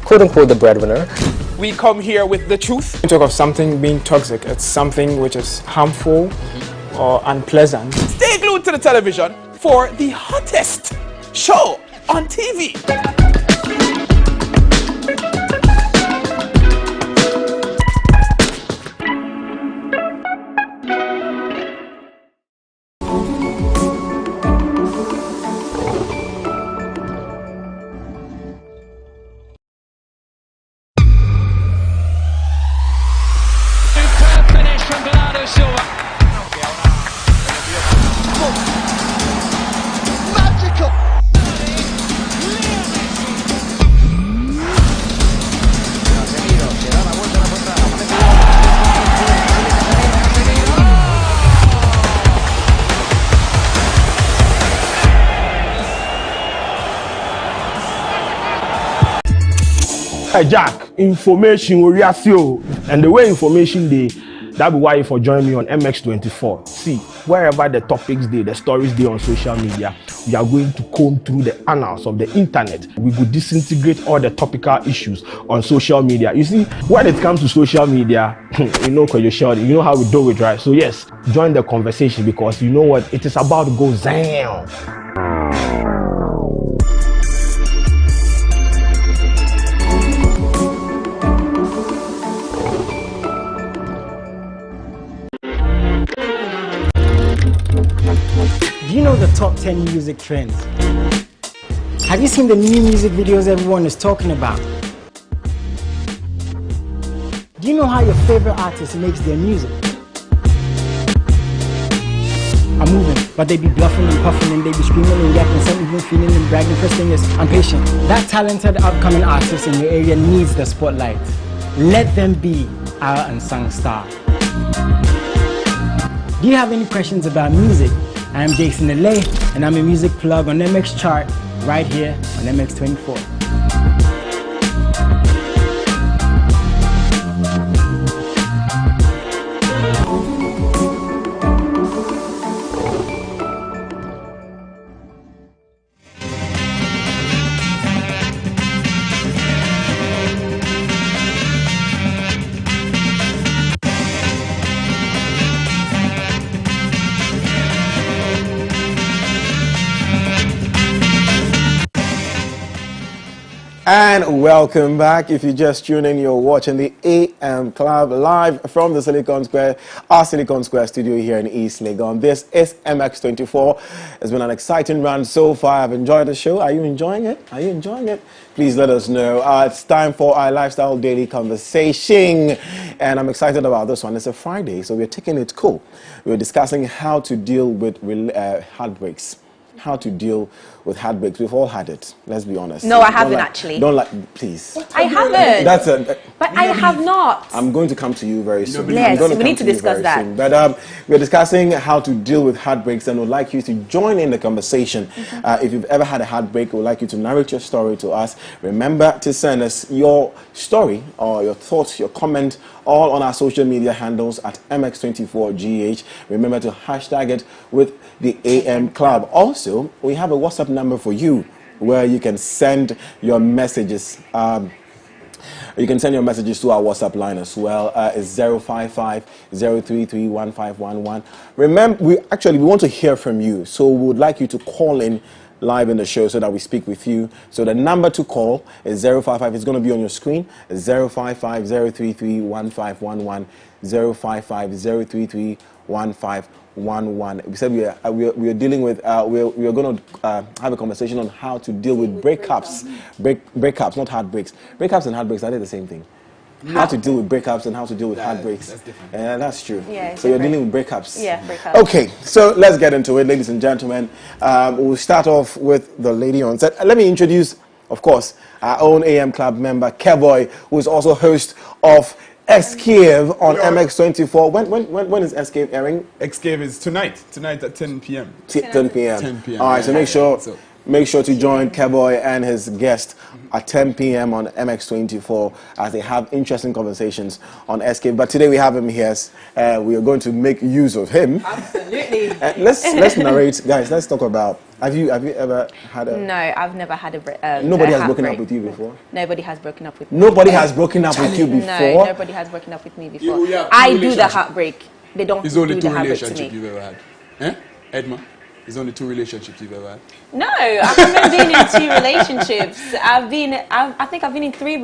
quote unquote, the breadwinner. We come here with the truth. We talk of something being toxic. It's something which is harmful or unpleasant. Stay glued to the television for the hottest show on TV. Hey Jack, information we and the way information day. That be why you for join me on MX24. See, wherever the topics day, the stories day on social media, we are going to comb through the annals of the internet. We will disintegrate all the topical issues on social media. You see, when it comes to social media, you know you know how we do it, right? So yes, join the conversation because you know what, it is about to go down. Do you know the top 10 music trends? Have you seen the new music videos everyone is talking about? Do you know how your favorite artist makes their music? I'm moving, but they be bluffing and puffing and they be screaming and yapping, some even feeling and bragging. First thing is, I'm patient. That talented upcoming artist in your area needs the spotlight. Let them be our unsung star. Do you have any questions about music? I'm Jason Delay, and I'm a music plug on MX Chart right here on MX24. And welcome back. If you just tuned in, you're watching the AM Club live from the Silicon Square, our Silicon Square studio here in East Legon. This is MX24. It's been an exciting run so far. I've enjoyed the show. Are you enjoying it? Are you enjoying it? Please let us know. It's time for our Lifestyle Daily Conversation. And I'm excited about this one. It's a Friday, so we're taking it cool. We're discussing how to deal with heartbreaks. How to deal with heartbreaks. We've all had it. Let's be honest. No, I haven't actually. Please. I haven't. But I have not. I'm going to come to you very soon. Yes, we need to discuss that. Soon. But we're discussing how to deal with heartbreaks, and would like you to join in the conversation. If you've ever had a heartbreak, we'd like you to narrate your story to us. Remember to send us your story or your thoughts, your comment, all on our social media handles at MX24GH. Remember to hashtag it with the AM Club. Also, we have a WhatsApp number for you where you can send your messages. You can send your messages to our WhatsApp line as well. It's 055-033-1511. Remember, we want to hear from you, so we would like you to call in live in the show so that we speak with you. So the number to call is 055. It's going to be on your screen. It's 055-033-1511. 055-033-1511. We said we are dealing with. We are going to have a conversation on how to deal with breakups. Breakups, not heartbreaks. Breakups and heartbreaks, are they the same thing? How to deal with breakups and how to deal with heartbreaks. That's different. That's true. Yeah, so you're dealing with breakups. Yeah, breakups. Okay, so let's get into it, ladies and gentlemen. We'll start off with the lady on set. Let me introduce, of course, our own AM Club member, Kevoy, who is also host of Escape on MX24. When is Escape airing? Escape is tonight at 10 p.m. 10 p.m. 10 p.m. All right, so make sure to join Kevoy and his guest at 10 p.m. on MX24 as they have interesting conversations on Escape. But today we have him here. We are going to make use of him. Absolutely. Let's narrate, guys. Let's talk about. Have you ever had a? No, I've never had a. Nobody has broken up with you before. Nobody has broken up with me. Nobody has broken up with you before. No, nobody has broken up with me before. I do the heartbreak. They don't do the heartbreak to me. It's only 2 relationships you've ever had. Edma? It's only 2 relationships you've ever had? No, I haven't been in 2 relationships. I think I've been in 3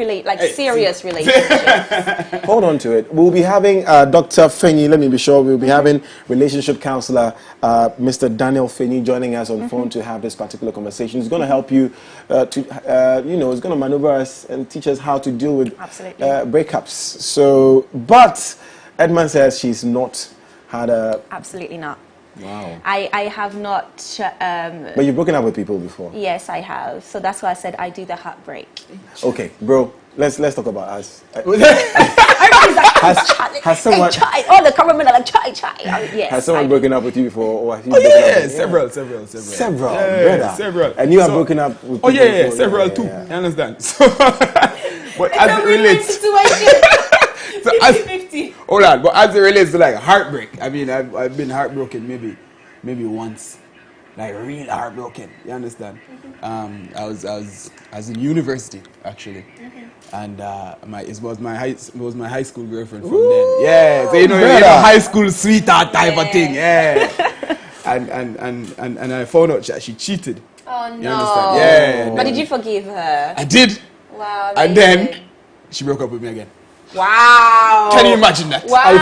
serious relationships. Hold on to it. We'll be having Dr. Feni, let me be sure, we'll be having relationship counselor Mr. Daniel Feni joining us on phone to have this particular conversation. He's going to help you he's going to maneuver us and teach us how to deal with breakups. So, but Edmund says she's not had a... Absolutely not. Wow. I have not... but you've broken up with people before? Yes, I have. So that's why I said I do the heartbreak. Okay, bro, let's talk about us. Has someone... Oh, the cameramen are like, try. Yes. Has someone broken up with you before? Or Several. Several. And you have broken up with people before? Several too. You understand? But as it relates, so 50-50. Hold on, but as it relates to like heartbreak, I mean, I've been heartbroken maybe once, like real heartbroken. You understand? I was in university actually, and it was my high school girlfriend from then. Yeah, so you know, high school sweetheart type of thing. Yeah, and I found out she cheated. Oh no! You understand? Yeah. But did you forgive her? I did. Wow. And then she broke up with me again. Wow. Can you imagine that? Wow.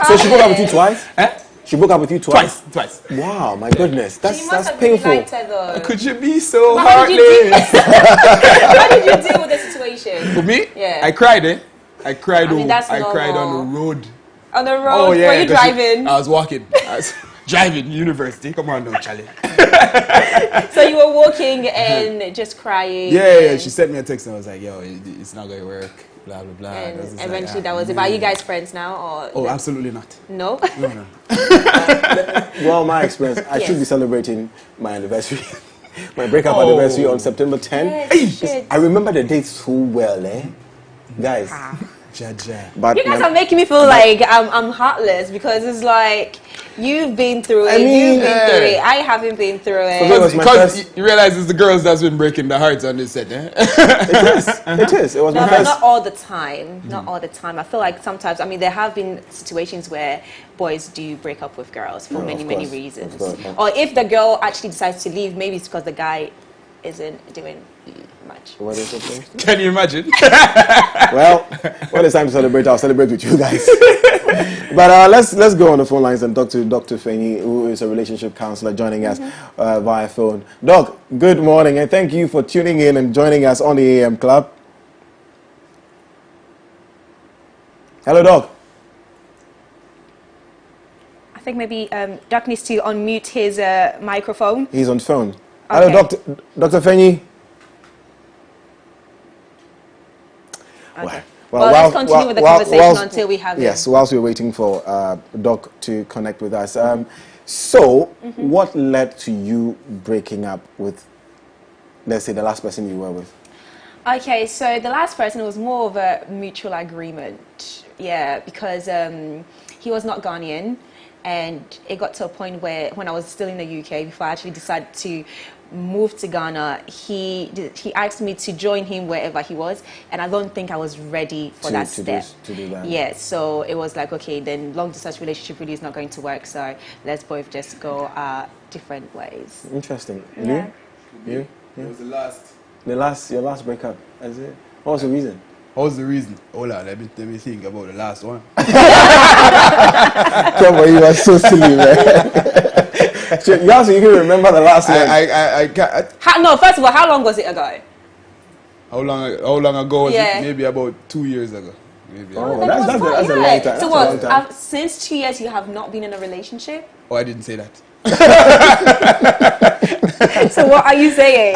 So she broke up with you twice? Eh? She broke up with you twice? Twice. Wow, my goodness. That's have painful. really liked her, though. Could you be so How did you heartless? How did you deal with the situation? For me? Yeah. I cried, eh? I cried on normal. the road. On the road? Oh, yeah. Were you driving? I was walking. I was driving university. Come on now, Charlie. So you were walking and just crying? Yeah. She sent me a text and I was like, yo, it's not going to work. Blah, blah, blah. And eventually that was it. Are you guys friends now? Or oh, absolutely not. No? No. Well, my experience, I should be celebrating my anniversary. My breakup anniversary on September 10th. Yes, I remember the date so well, guys. But you guys are making me feel like I'm heartless because it's like you've been through it, you've been through it. I haven't been through it. Because you realize it's the girls that's been breaking the hearts on this set, eh? It is. It was my first. Not all the time. Not all the time. I feel like sometimes, I mean, there have been situations where boys do break up with girls for many reasons. Or if the girl actually decides to leave, maybe it's because the guy isn't doing much. What is it? Can you imagine? Well, when it's time to celebrate, I'll celebrate with you guys. But let's go on the phone lines and talk to Dr. Feni, who is a relationship counselor, joining us via phone. Doc, good morning, and thank you for tuning in and joining us on the AM Club. Hello, Doc. I think maybe Doc needs to unmute his microphone. He's on phone. Okay. Hello, Dr. Feni. Okay. Well, let's continue with the conversation until we have Yes, whilst we're waiting for Doc to connect with us. What led to you breaking up with, let's say, the last person you were with? Okay, so the last person was more of a mutual agreement. Yeah, because he was not Ghanaian. And it got to a point where, when I was still in the UK, before I actually decided to move to Ghana, he asked me to join him wherever he was, and I don't think I was ready for that step. To do that. Yeah, so it was like, okay, then long distance relationship really is not going to work, so let's both just go our different ways. Interesting. Yeah. You? It was your last breakup. Is it? What was the reason? What was the reason? Hold on, let me think about the last one. Come on, you are so silly, man. So you can remember the last one. I can't. No, first of all, how long was it ago? How long ago was it? Maybe about 2 years ago. Maybe. Oh, that's a long time. So what? Since 2 years, you have not been in a relationship? Oh, I didn't say that. So what are you saying?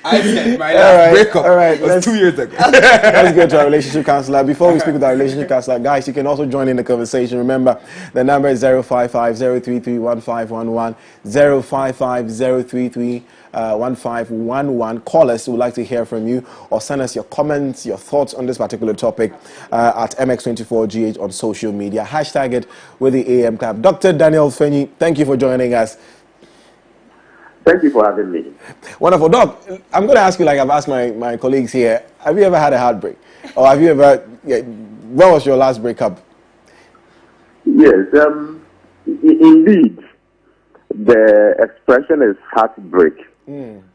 I said my last breakup was 2 years ago. Let's go to our relationship counselor. Before we speak with our relationship counselor, guys, you can also join in the conversation. Remember, the number is 055-033-1511, 055-033-1511. Call us. We would like to hear from you, or send us your comments, your thoughts on this particular topic at MX24GH on social media. Hashtag it with the AM Club. Dr. Daniel Feni, thank you for joining us. Thank you for having me. Wonderful. Doc, I'm going to ask you, like I've asked my colleagues here, have you ever had a heartbreak? Or have you ever, when was your last breakup? Yes, indeed. The expression is heartbreak,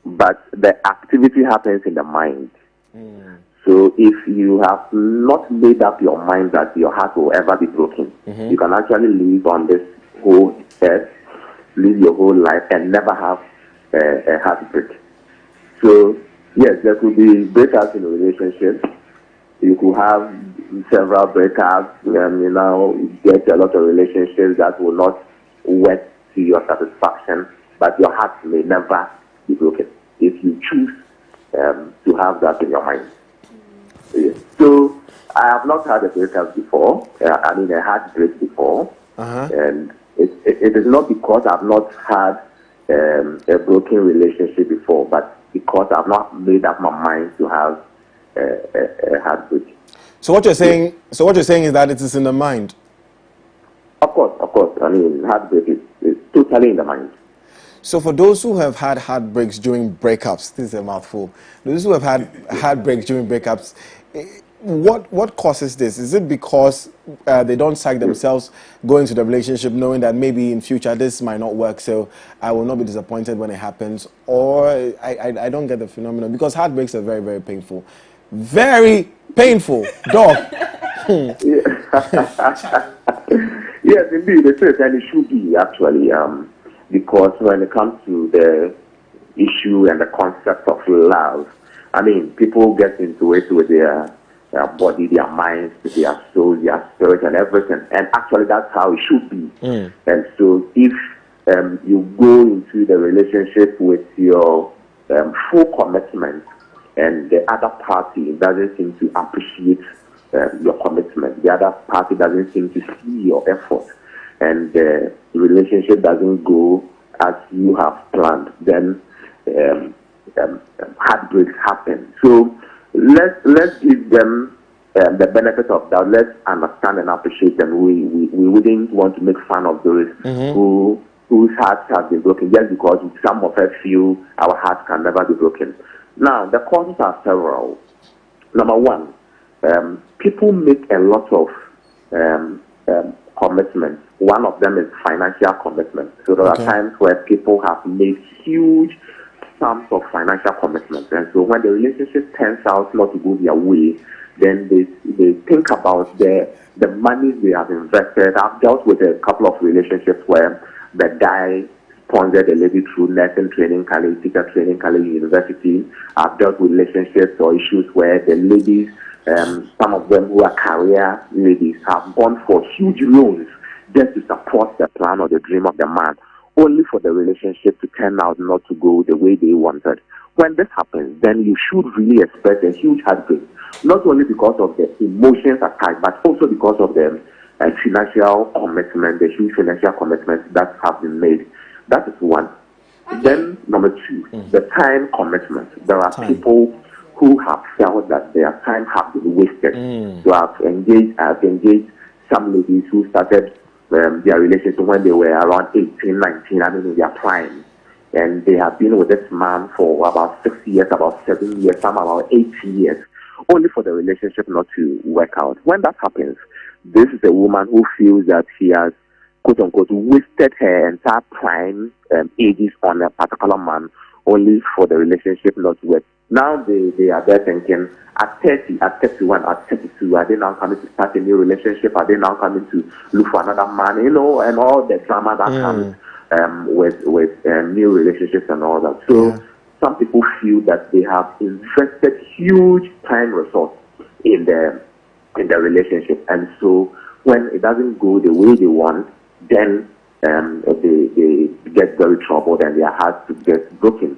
but the activity happens in the mind. So if you have not made up your mind that your heart will ever be broken, you can actually live on this whole earth, live your whole life and never have a heartbreak. So, yes, there could be breakups in a relationship. You could have several breakups, you get a lot of relationships that will not work to your satisfaction, but your heart may never be broken if you choose to have that in your mind. Yes. So, I have not had a breakup before, a heartbreak before, and it is not because I've not had a broken relationship before, but because I've not made up my mind to have a heartbreak. So what you're saying? So what you're saying is that it is in the mind. Of course. I mean, heartbreak is totally in the mind. So for those who have had heartbreaks during breakups, this is a mouthful. Those who have had heartbreaks during breakups, what causes this? Is it because they don't psych themselves going into the relationship knowing that maybe in future this might not work, so I will not be disappointed when it happens? Or I don't get the phenomenon, because heartbreaks are very, very painful. Very painful, dog. Yes, indeed, it is, and it should be actually, because when it comes to the issue and the concept of love, I mean, people get into it with their body, their minds, their soul, their spirit, and everything, and actually that's how it should be. And so, if you go into the relationship with your full commitment, and the other party doesn't seem to appreciate your commitment, the other party doesn't seem to see your effort, and the relationship doesn't go as you have planned, then heartbreaks happen. So let's give them the benefit of doubt. Let's understand and appreciate them. We wouldn't want to make fun of those whose hearts have been broken just because some of us feel our hearts can never be broken. Now, the causes are several. Number one, people make a lot of commitments. One of them is financial commitment. So there are times where people have made huge sums of financial commitments. And so when the relationship turns out not to go their way, then they think about the money they have invested. I've dealt with a couple of relationships where the guy sponsored the lady through nursing training college, teacher training college, university. I've dealt with relationships or issues where the ladies, some of them who are career ladies, have gone for huge loans just to support the plan or the dream of the man, only for the relationship to turn out not to go the way they wanted. When this happens, then you should really expect a huge heartbreak, not only because of the emotions attached, but also because of the financial commitment, the huge financial commitments that have been made. That is one. Then number two, the time commitment. There are people who have felt that their time has been wasted. So I've engaged some ladies who started their relationship when they were around 18, 19, I mean in their prime. And they have been with this man for about 6 years, about 7 years, some about 8 years, only for the relationship not to work out. When that happens, this is a woman who feels that she has, quote unquote, wasted her entire prime ages on a particular man, only for the relationship not to work. Now they are there thinking, at 30, at 31, at 32, are they now coming to start a new relationship? Are they now coming to look for another man? You know, and all the drama that comes with new relationships and all that. So some people feel that they have invested huge time resource in the relationship, and so when it doesn't go the way they want, then they get very troubled and their hearts get broken.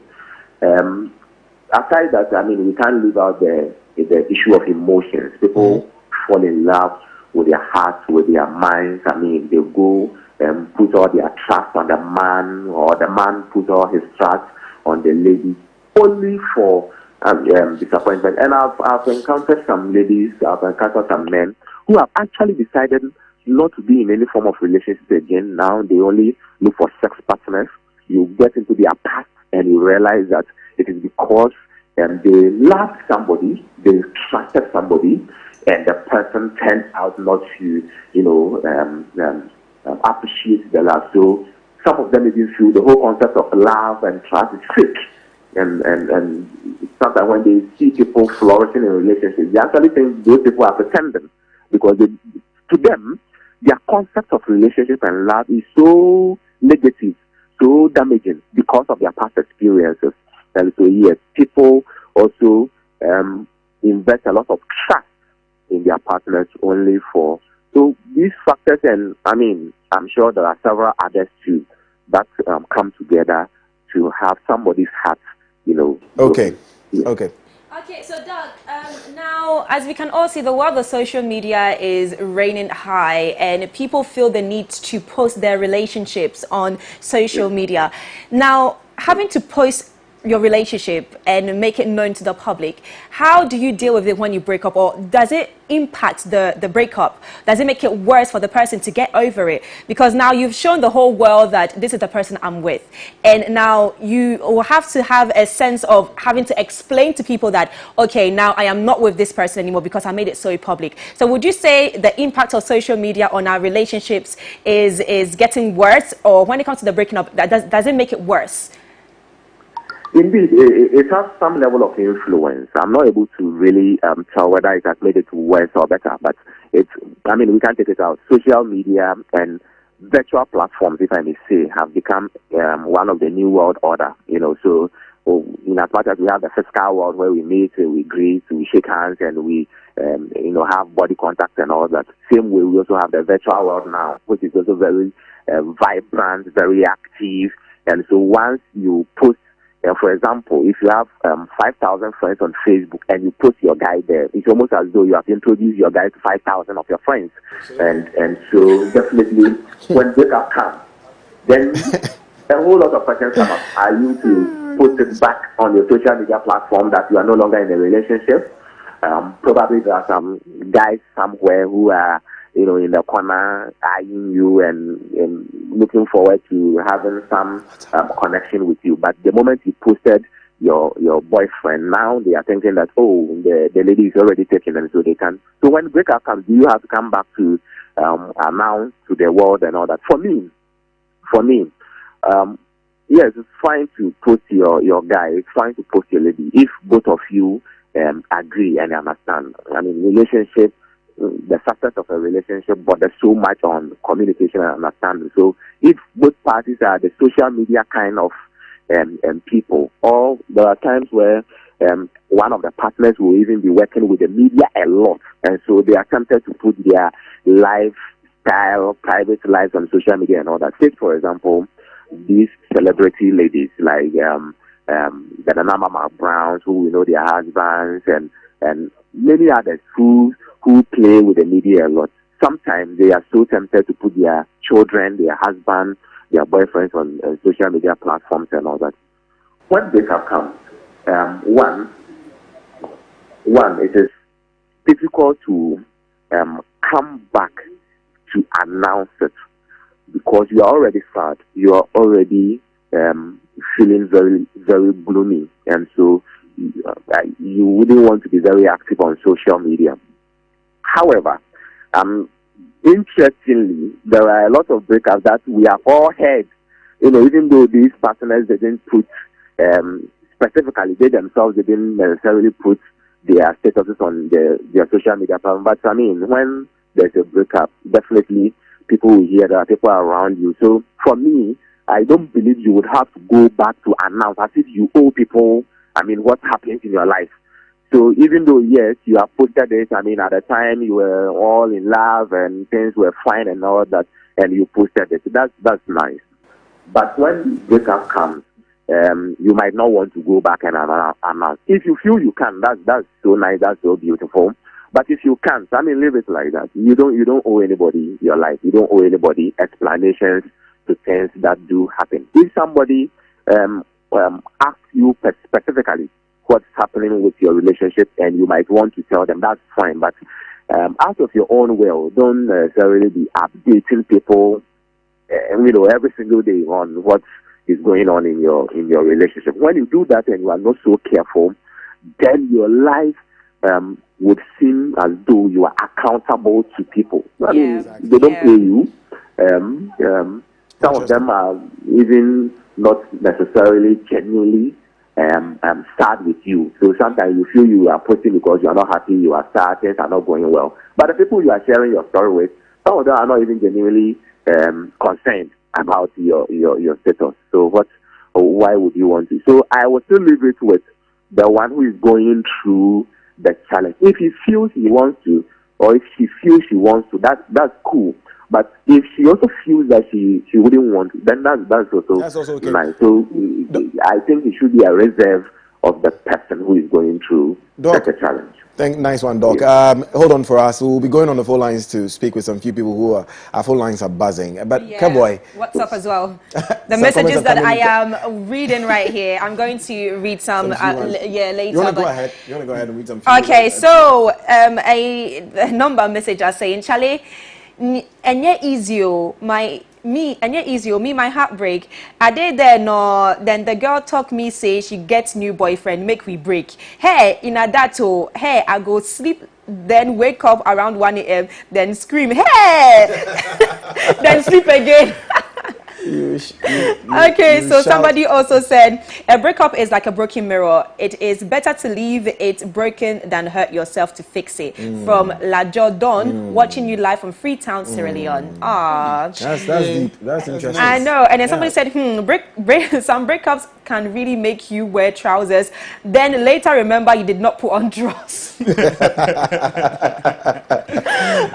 Aside that, I mean, we can't leave out the issue of emotions. People fall in love with their hearts, with their minds. I mean, they go and put all their trust on the man, or the man put all his trust on the lady, only for disappointment. And I've encountered some ladies, I've encountered some men who have actually decided not to be in any form of relationship again. Now they only look for sex partners. You get into their past and you realize that it is because they loved somebody, they trusted somebody, and the person turns out not to, appreciate the love. So some of them even feel the whole concept of love and trust is fake. And sometimes when they see people flourishing in relationships, they actually think those people are pretending, because to them, their concept of relationship and love is so negative, so damaging because of their past experiences. And so, yes, people also invest a lot of trust in their partners only for. So these factors, and I mean, I'm sure there are several others too, that come together to have somebody's heart, Okay. Okay, so Doug, now as we can all see, the world of social media is reigning high, and people feel the need to post their relationships on social media. Now, having to post your relationship and make it known to the public, how do you deal with it when you break up? Or does it impact the breakup? Does it make it worse for the person to get over it? Because now you've shown the whole world that this is the person I'm with. And now you will have to have a sense of having to explain to people that, okay, now I am not with this person anymore because I made it so public. So would you say the impact of social media on our relationships is getting worse? Or when it comes to the breaking up, does it make it worse? Indeed, it has some level of influence. I'm not able to really tell whether it has made it worse or better, but we can't take it out. Social media and virtual platforms, if I may say, have become one of the new world order, so in as much as we have the physical world where we meet, we greet, we shake hands, and we, have body contact and all that. Same way, we also have the virtual world now, which is also very vibrant, very active, and so once you post, for example, if you have 5,000 friends on Facebook and you post your guy there, it's almost as though you have introduced your guy to 5,000 of your friends. And so definitely when breakup comes, then a whole lot of questions come up. Are you to put it back on your social media platform that you are no longer in a relationship? Probably there are some guys somewhere who are in the corner eyeing you and looking forward to having some connection with you. But the moment you posted your boyfriend, now they are thinking that, the lady is already taken, and so they can. So when breakup comes, do you have to come back to announce to the world and all that? For me, yes, it's fine to post your guy. It's fine to post your lady if both of you agree and understand. Relationship, the success of a relationship, but there's so much on communication and understanding. So if both parties are the social media kind of people, or there are times where one of the partners will even be working with the media a lot, and so they are tempted to put their lifestyle, private lives on social media and all that. Take, for example, these celebrity ladies like the Mama Browns, who we know their husbands, and many others who play with the media a lot. Sometimes they are so tempted to put their children, their husband, their boyfriends on social media platforms and all that. When breakup comes, one, it is difficult to come back to announce it because you are already sad. You are already feeling very, very gloomy, and so you wouldn't want to be very active on social media. However, interestingly, there are a lot of breakups that we have all heard, even though these partners didn't put, specifically, they themselves didn't necessarily put their statuses on their social media platform. But when there's a breakup, definitely people will hear that, people are around you. So for me, I don't believe you would have to go back to announce as if you owe people, what's happening in your life. So even though, yes, you have posted it, at the time you were all in love and things were fine and all that, and you posted it. That's nice. But when breakup comes, you might not want to go back and announce. If you feel you can, that's so nice, that's so beautiful. But if you can't, leave it like that. You don't owe anybody your life. You don't owe anybody explanations to things that do happen. If somebody asks you specifically what's happening with your relationship and you might want to tell them, that's fine. But out of your own will, don't necessarily be updating people every single day on what is going on in your relationship. When you do that and you are not so careful, then your life would seem as though you are accountable to people. They don't pay you. Some of them are even not necessarily genuinely sad with you. So sometimes you feel you are posting because you are not happy, you are sad, things are not going well. But the people you are sharing your story with, some of them are not even genuinely concerned about your status. So why would you want to? So I will still leave it with the one who is going through the challenge. If he feels he wants to, or if she feels she wants to, that's cool. But if she also feels that she wouldn't want to, then that's also okay. Nice. So I think it should be a reserve of the person who is going through such a challenge. Nice one, Doc. Hold on for us. We'll be going on the phone lines to speak with some few people who our phone lines are buzzing. But Keboy, what's up as well? The messages that I am reading right here. I'm going to read some later. You want to go ahead? You want to go ahead and read some? Okay, so a number message are saying, Charlie, and yet easy, my heartbreak. I did there no. Then the girl talk me say she gets new boyfriend, make we break. Hey, in a dato, hey, I go sleep, then wake up around 1 a.m. then scream, hey, then sleep again. So somebody also said a breakup is like a broken mirror. It is better to leave it broken than hurt yourself to fix it. From La Jordan, watching you live from Freetown, Sierra Leone. That's deep. That's interesting. I know. And then somebody said, some breakups can really make you wear trousers. Then later remember you did not put on drawers.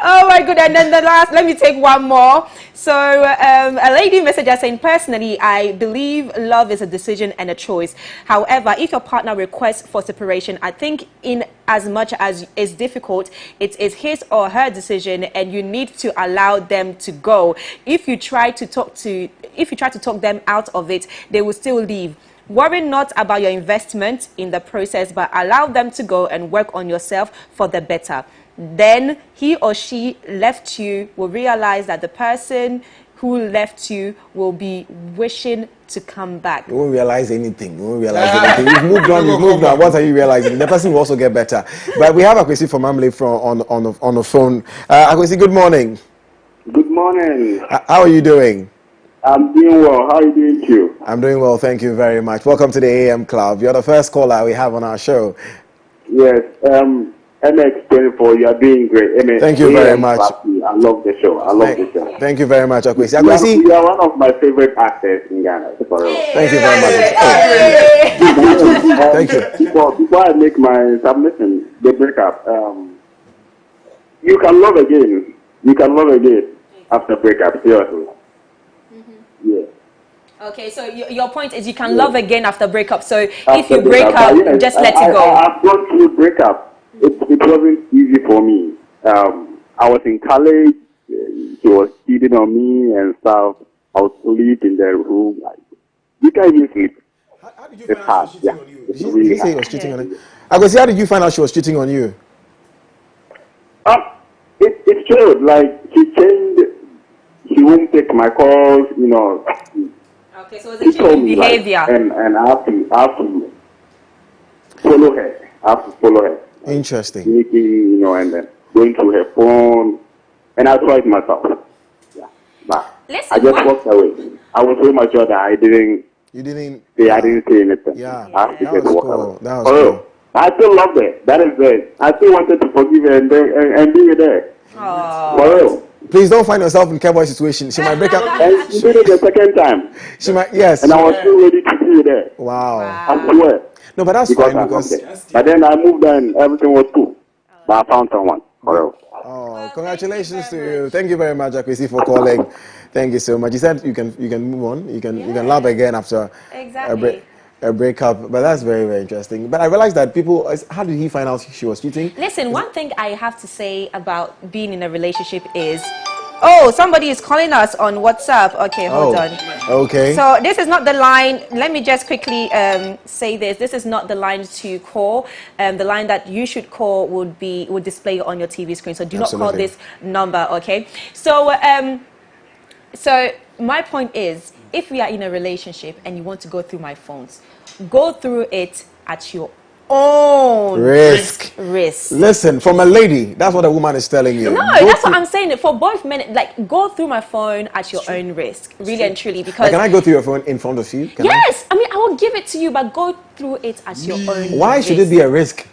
Oh my god. And then the last, let me take one more. So a lady message saying, personally, I believe love is a decision and a choice. However, if your partner requests for separation, I think in as much as it's difficult, it is his or her decision, and you need to allow them to go. If you try to talk them out of it, they will still leave. Worry not about your investment in the process, but allow them to go and work on yourself for the better. Then he or she left you will realize that the person who left you will be wishing to come back. You won't realize anything. You won't realize anything. You've moved on. You've moved on. What are you realizing? The person will also get better. But we have Akwesi from Amle on the phone. Akwesi, good morning. Good morning. How are you doing? I'm doing well. How are you doing too? I'm doing well. Thank you very much. Welcome to the AM Club. You're the first caller we have on our show. Yes. MX24, you are doing great. Thank you very much. I love the show. Thank you very much, Akwesi. You are one of my favorite actors in Ghana. Thank you very much. Thank you. Before I make my submission, the breakup, you can love again. You can love again after breakup, seriously. Yeah. Okay, so your point is you can love again after breakup. So if you break up, just let it go. I've gone through breakup. It wasn't easy for me. I was in college. She was cheating on me and stuff. I was asleep in the room. You can't even sleep. How did you it's hard. Yeah. Did you say he was cheating on you? Akwesi, how did you find out she was cheating on you? It's true. Like, she changed. She won't take my calls, you know. Okay, so it's a change in behavior. And I have to follow her. Interesting. You know, and then going through her phone. And I tried myself. Yeah. But listen, I just walked away. I was so mature that I didn't say anything. Yeah. I just walked away. That was cool. I still love her. That is it. I still wanted to forgive her and be with her. For real. Please don't find yourself in Keboy's situation. She might break up. And she did it the second time. She might, yes. And I was still ready to be there. Wow. I swear. No, but that's fine because. But then I moved and everything was cool. But I found someone. For real. Oh, congratulations to you. Thank you very much, Akwesi, for calling. Thank you so much. You said you can move on. You can love again after a breakup. But that's very, very interesting. But I realized that how did he find out she was cheating? Listen, one thing I have to say about being in a relationship is, oh, somebody is calling us on WhatsApp. Okay, hold on. Okay. So this is not the line. Let me just quickly say this. This is not the line to call. The line that you should call would display on your TV screen. So do not call this number. Okay. So so my point is, if we are in a relationship and you want to go through my phones, go through it at your own risk. Listen, from a lady, that's what a woman is telling you. No, that's what I'm saying. For both men, like, go through my phone at your own risk, really and truly. Because can I go through your phone in front of you? Yes, I mean, I will give it to you, but go through it at your own. Why should it be a risk?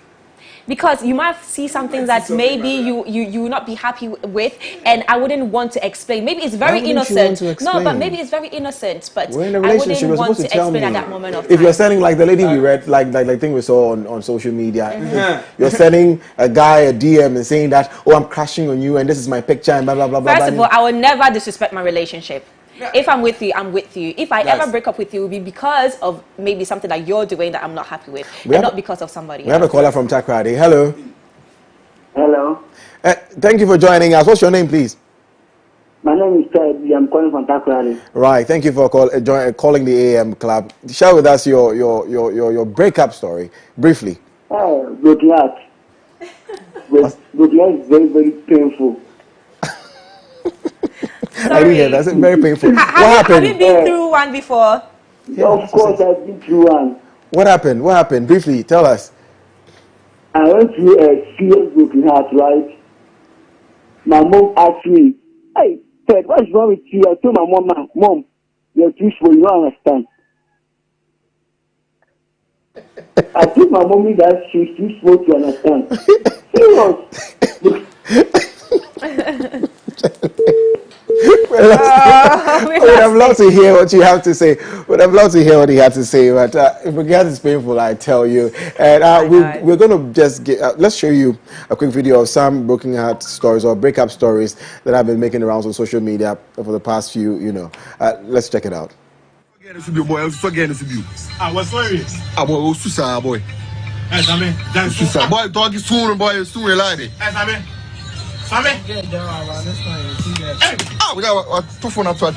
Because you might see something that maybe you will not be happy with, and I wouldn't want to explain. Maybe it's very innocent. No, but maybe it's very innocent. But we're in a relationship. I wouldn't want to explain at that moment of time. If you're sending, like the lady we read, like thing we saw on social media, you're sending a guy a DM and saying that, oh, I'm crashing on you, and this is my picture, and blah blah blah blah. First of all, I will never disrespect my relationship. If I'm with you, I'm with you. If I ever break up with you, it will be because of maybe something that you're doing that I'm not happy with, and not because of somebody else. We have a caller from Takrady. Hello. Hello. Thank you for joining us. What's your name, please? My name is Ted. I'm calling from Takoradi. Right. Thank you for calling the AM Club. Share with us your breakup story briefly. Broken heart. Broken heart is very, very painful. I didn't hear that. That's very painful. What happened? Have you been through one before? Yeah, of course, I've been through one. What happened? What happened? Briefly, tell us. I went through a serious broken heart, right? My mom asked me, "Hey, Ted, what's wrong with you?" I told my mom, you're too slow, you don't understand. I told my mommy that she's too slow to understand. We'd have loved to hear what you have to say. Would have loved to hear what he had to say. But if regard is painful, I tell you. And we're going to just get. Let's show you a quick video of some broken heart stories or breakup stories that have been making the rounds on social media for the past few. Let's check it out. Boy, I was sorry. Boy, Susa, boy. Susa, boy, talking soon, boy, soon, lady. We got two phone to check.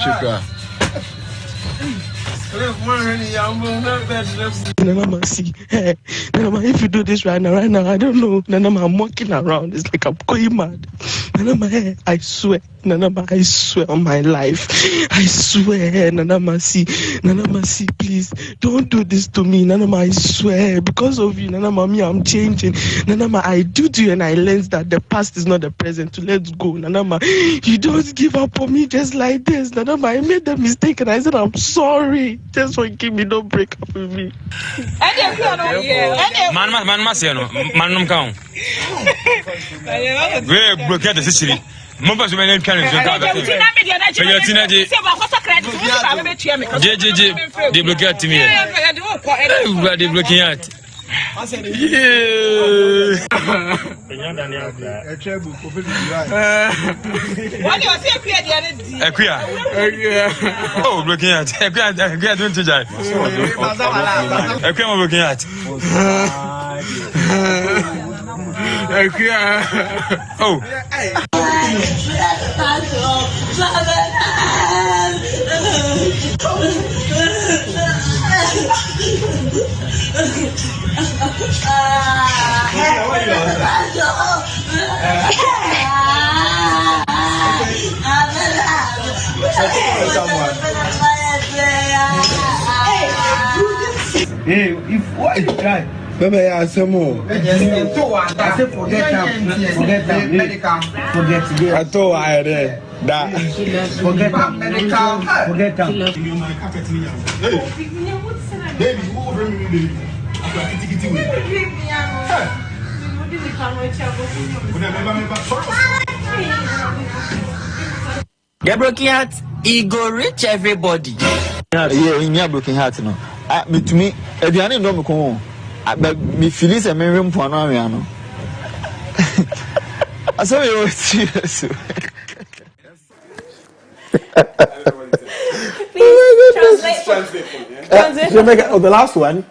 Nanama, see, hey, Nanama, if you do this right now, I don't know. Nanama, I'm walking around. It's like I'm going mad. Nanama, hey, I swear, Nanama, I swear on my life. I swear, Nanama, see, please, don't do this to me. Nanama, I swear, because of you, Nanama, me, I'm changing. Nanama, I do to you and I learned that the past is not the present. So let's go, Nanama. You don't give up on me just like this. Nanama, I made the mistake and I said, I'm sorry. Just forgive me, don't break up with me. Man, come. We broke the city. Mobile man can they block at me. They blocking at. Oh, looking at Hey, if what is try? Baby, I say more. I say forget medical. Forget. I told I there. That. Forget medical. Forget baby, who will bring me baby? The broken heart, it go reach everybody. Yeah, in your broken heart, no. To me, if you are not me come, but me feelings and me room for now, you know. I saw you serious. Jamaica, the last one,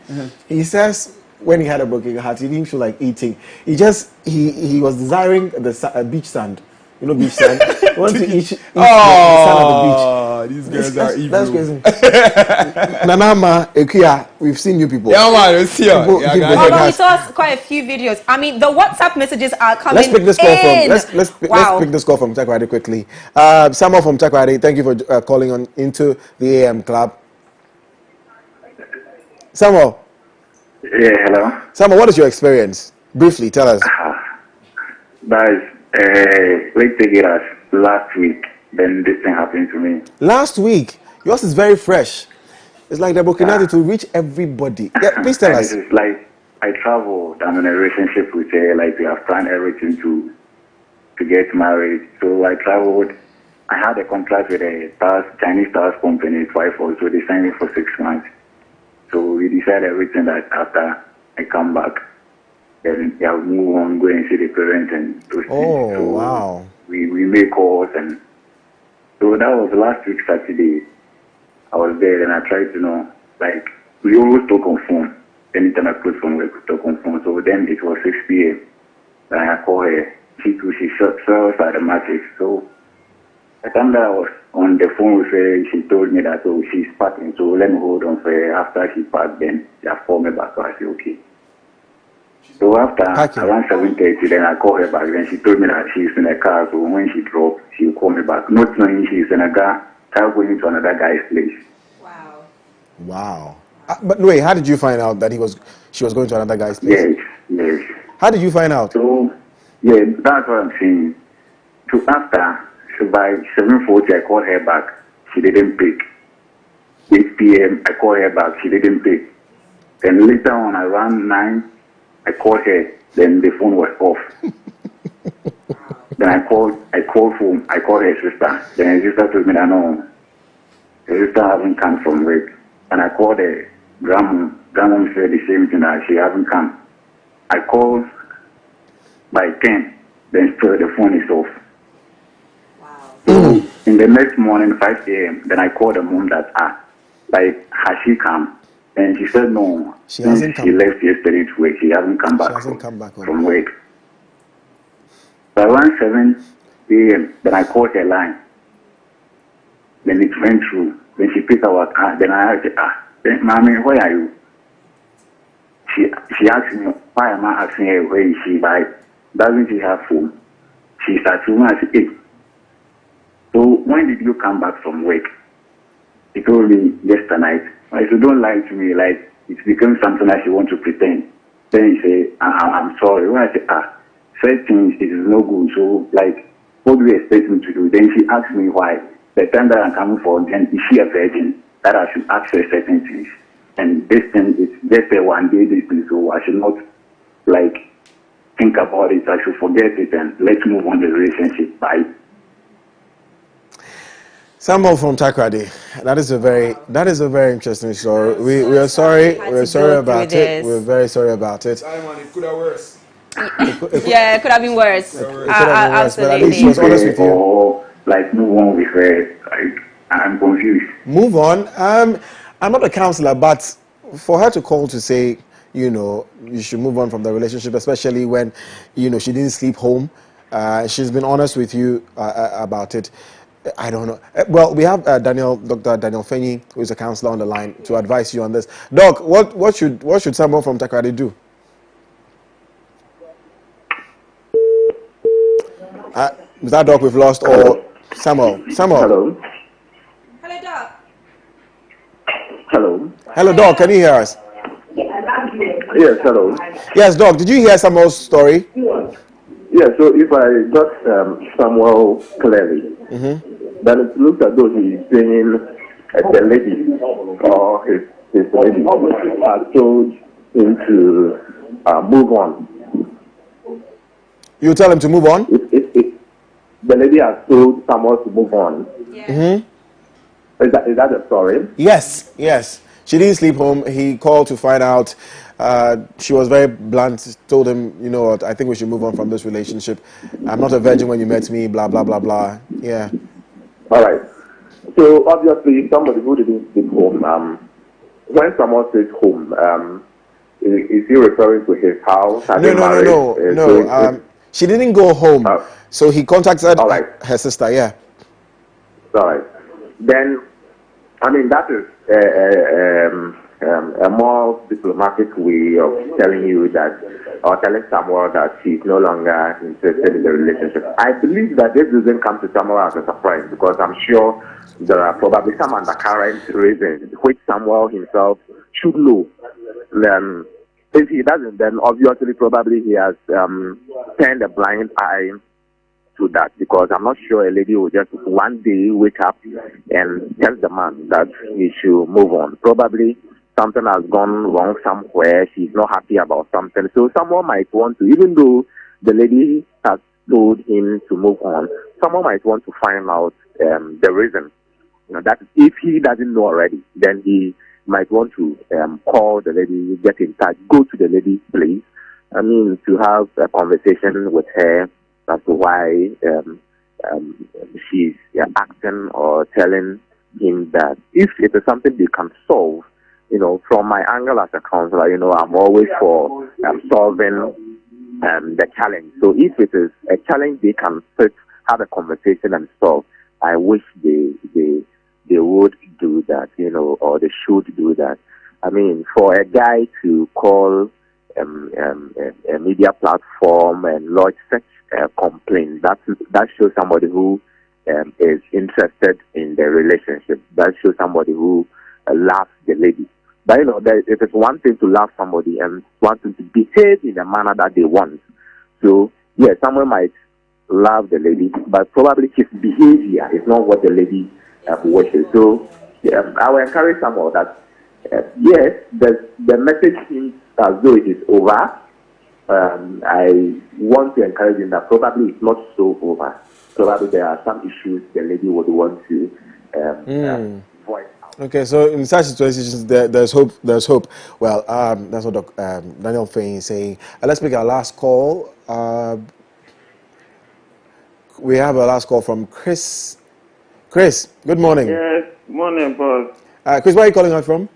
he says when he had a broken heart, he didn't feel like eating. He was desiring the beach sand. You know, beach sand. He wanted to eat the sand of the beach. These guys are evil. That's crazy. Nanama, Ekuya, we've seen you people. Yeah, man, it's here. Although we saw quite a few videos. I mean, the WhatsApp messages are coming. Let's pick this call from. Let's pick this call from Takoradi quickly. Samuel from Takoradi, thank you for calling on into the AM Club. Samuel. Yeah, hello. Samuel, what is your experience? Briefly, tell us. Guys, let's take it as last week. Then this thing happened to me. Last week, yours is very fresh. It's like the broken heart to reach everybody. Yeah, please tell us. It's like I traveled. I'm in a relationship with her. Like we have planned everything to get married. So I traveled. I had a contract with a Chinese SaaS company twice also. They signed me for 6 months. So we decided everything that after I come back, then I'll move on, go and see the parents and those things. So wow. We made calls, and so that was last week Saturday. I was there and I tried to like we always talk on phone. Anytime I close from work, we talk on phone. So then it was 6 p.m. and I called her she sells at the market. So the time that I was on the phone with her, she told me that she's packing, so let me hold on for her. After she packed, then she called me back. So I said okay. So after around 7:30, then I called her back. Then she told me that she's in a car. So when she dropped, she'll call me back. Not knowing she's in a car going to another guy's place. Wow. But wait, how did you find out that she was going to another guy's place? Yes. How did you find out? So yeah, that's what I'm saying. So by 7:40, I called her back. She didn't pick. 8 p.m. I called her back. She didn't pick. Then later on, around 9, I called her. Then the phone was off. Then I called home. I called her sister. Then her sister told me that no, her sister hasn't come from work. And I called her grandma. Grandma said the same thing, that she hasn't come. I called by 10. Then still the phone is off. So in the next morning, 5 a.m., then I called the mom that has she come? And she said no. She hasn't come. She left yesterday to work. She hasn't come back. From work. So around 7 a.m., then I called her line. Then it went through. Then she picked our car. Then I asked her, Mommy, where are you? She asked me, why am I asking her where is she? By doesn't she have phone? She's at home. I said, hey. So when did you come back from work? She told me yesterday night. I said, don't lie to me, like it's become something that you want to pretend. Then he said, I'm sorry. When I said, first things, it is no good. So like, what do you expect me to do? Then she asked me why. The time that I'm coming for, then is she a virgin? That I should ask her certain things. And this thing is just a one day this thing, so I should not like think about it. I should forget it and let's move on the relationship. Bye. Samuel from Takrady. That is a very interesting story. We are sorry. We're sorry about it. We're very sorry about it. It could have worse. Yeah, it could have been worse. But at least she was honest with you. Or like move on with her. Like I'm confused. Move on. I'm not a counselor, but for her to call to say, you should move on from the relationship, especially when, she didn't sleep home. She's been honest with you about it. I don't know. Well, we have Dr. Daniel Fenyi, who is a counselor on the line, to advise you on this. Doc, what should someone from Takrady do? Is that Doc we've lost or Samuel? Hello. Hello, Doc. Hello. Hello, Doc. Can you hear us? Yes, hello. Yes, Doc. Did you hear Samuel's story? Yeah, so if I got Samuel clearly, then it looks as though he's saying the lady or his lady has told him to move on. You tell him to move on? The lady has told Samuel to move on. Is that the story? Yes. She didn't sleep home. He called to find out. She was very blunt, told him, you know what, I think we should move on from this relationship. I'm not a virgin when you met me, blah, blah, blah, blah. Yeah. All right. So, obviously, somebody who didn't sleep home, when someone says home, is he referring to his house? No. She didn't go home. So he contacted her sister, yeah. All right. Then, I mean, that is a more diplomatic way of telling you that, or telling someone that she's no longer interested in the relationship. I believe that this doesn't come to Samuel as a surprise, because I'm sure there are probably some undercurrent reasons which Samuel himself should know. If he doesn't, then obviously probably he has turned a blind eye to that, because I'm not sure a lady will just one day wake up and tell the man that he should move on. Probably something has gone wrong somewhere. She's not happy about something. So someone might want to, even though the lady has told him to move on, someone might want to find out the reason. That if he doesn't know already, then he might want to call the lady, get in touch, go to the lady's place. I mean, to have a conversation with her as to why she's acting or telling him that. If it is something they can solve, from my angle as a counselor, I'm always for solving the challenge. So if it is a challenge they can sit, have a conversation and solve, I wish they would do that, you know, or they should do that. I mean, for a guy to call a media platform and lodge such a complaint, that shows somebody who is interested in the relationship. That shows somebody who loves the lady. But, you know, it is one thing to love somebody and one thing to behave in a manner that they want. So, yeah, someone might love the lady, but probably his behavior is not what the lady wishes. So, I will encourage someone that, yes, the message seems as though it is over. I want to encourage him that probably it's not so over. Probably there are some issues the lady would want to voice. Okay, so in such situations, there's hope. There's hope. Well, that's what Daniel Faye is saying. Let's make our last call. We have a last call from Chris. Chris, good morning. Yes, morning, boss. Chris, where are you calling us from?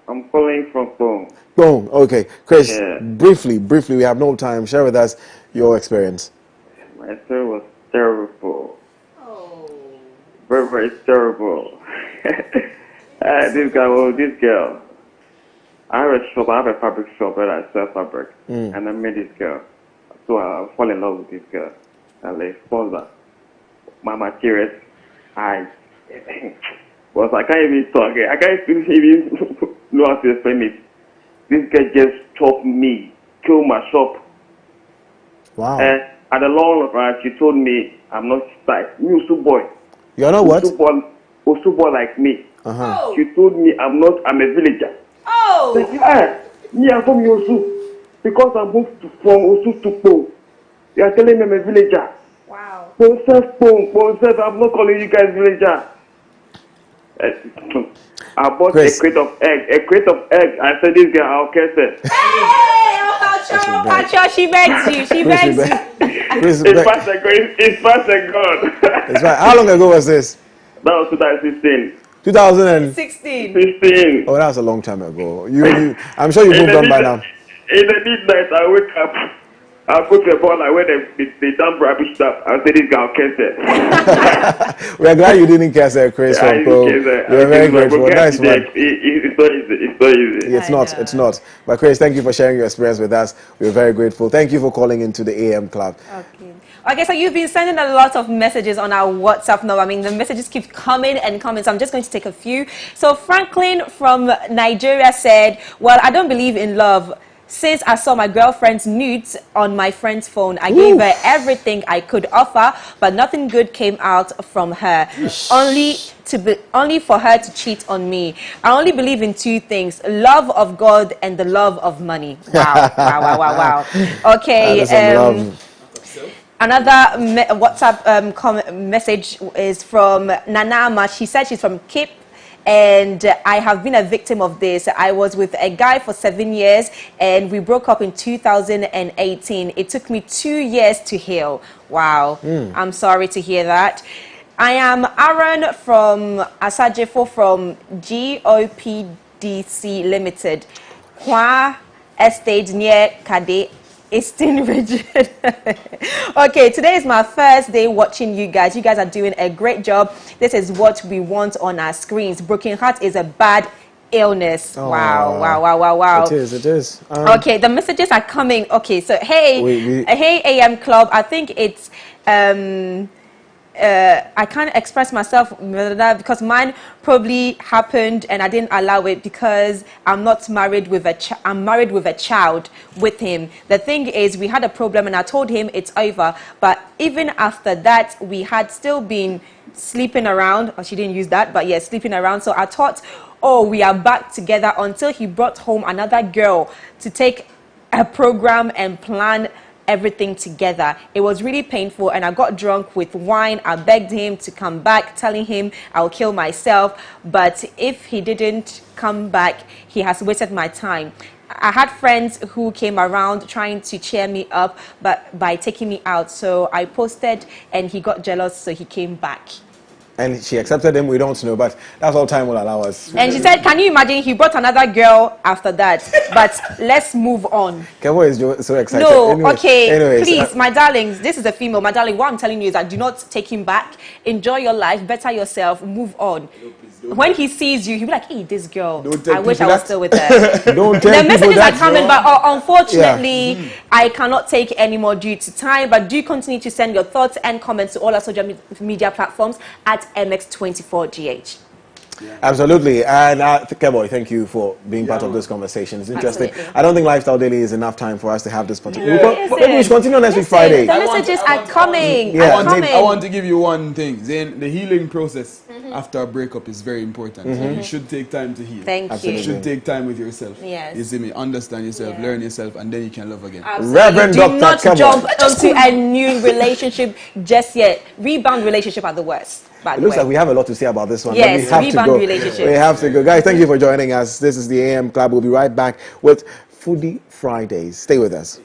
I'm calling from Boom. Boom. Okay, Chris. Yeah. Briefly, we have no time. Share with us your experience. My story was terrible. Very, very terrible. This girl. I have a shop. I have a fabric shop where I sell fabric, and I met this girl. So I fall in love with this girl, and I sponsor my materials. I can't even talk. I can't even know how to explain it. This girl just chopped me, killed my shop. Wow. And at the long run, she told me I'm not like you, boy. You're not what? Boy like me. Uh-huh. She told me I'm a villager. Oh. Me, I'm from Yosu. Because I moved from Osu to Po. You are telling me I'm a villager. Wow. I'm not calling you guys villager. I bought Chris. a crate of egg. I said this girl, I'll catch it. Hey, she begs you. She begs you. It's fast and gone. It's right. How long ago was this? That was 2016. 2016. Oh, that was a long time ago. I'm sure you moved on by now. In the midnight, I wake up. I go to a ball like where they dump rubbish stuff. I say this guy will catch it. We're glad you didn't catch that, Chris. From Pro. You're very grateful. Nice one. It's not easy. It's not. But Chris, thank you for sharing your experience with us. We're very grateful. Thank you for calling into the AM Club. Okay, so you've been sending a lot of messages on our WhatsApp now. I mean, the messages keep coming and coming, so I'm just going to take a few. So Franklin from Nigeria said, well, I don't believe in love. Since I saw my girlfriend's nudes on my friend's phone, I gave her everything I could offer, but nothing good came out from her. Only for her to cheat on me. I only believe in two things: love of God and the love of money. Wow. Okay. Another WhatsApp message is from Nanama. She said she's from Cape. And I have been a victim of this. I was with a guy for 7 years and we broke up in 2018. It took me 2 years to heal. Wow. I'm sorry to hear that. I am Aaron from Asajefo from GOPDC Limited. Kwa Estate near Kade. Eastern region. Okay, today is my first day watching you guys. You guys are doing a great job. This is what we want on our screens. Broken heart is a bad illness. Oh, wow. It is. Okay, the messages are coming. Okay, so hey AM Club. I think it's I can't express myself because mine probably happened and I didn't allow it because I'm not married with I'm married with a child with him. The thing is, we had a problem and I told him it's over, but even after that we had still been sleeping around. Oh, she didn't use that, but yeah, sleeping around. So I thought, oh, we are back together, until he brought home another girl to take a program and plan everything together. It was really painful and I got drunk with wine. I begged him to come back, telling him I'll kill myself, but if he didn't come back, he has wasted my time. I had friends who came around trying to cheer me up, but by taking me out, so I posted and he got jealous, so he came back. And she accepted him, we don't know, but that's all time will allow us. And she said, can you imagine he brought another girl after that? But let's move on. Kevo is so excited. No, anyway, okay, anyways, please, my darlings, this is a female. My darling, what I'm telling you is that do not take him back. Enjoy your life, better yourself, move on. When he sees you, he'll be like, hey, this girl, I wish I was still with her. Don't tell the messages are coming, but unfortunately, I cannot take any more due to time. But do continue to send your thoughts and comments to all our social media platforms at MX24GH. Absolutely. And Kevo, thank you for being part of this conversation. It's interesting. Absolutely. I don't think Lifestyle Daily is enough time for us to have this particular. Maybe we should continue next week Friday. The messages are coming. I want to give you one thing. Zain, the healing process after a breakup is very important. You should take time to heal. Thank you. You should take time with yourself. Yes. You see me? Understand yourself, learn yourself, and then you can love again. Reverend Do Dr. not Kevo. jump into a new relationship just yet. Rebound relationship are the worst. It looks like we have a lot to say about this one. Yes, but we have to go. relationship. We have to go. Guys, thank you for joining us. This is the AM Club. We'll be right back with Foodie Fridays. Stay with us.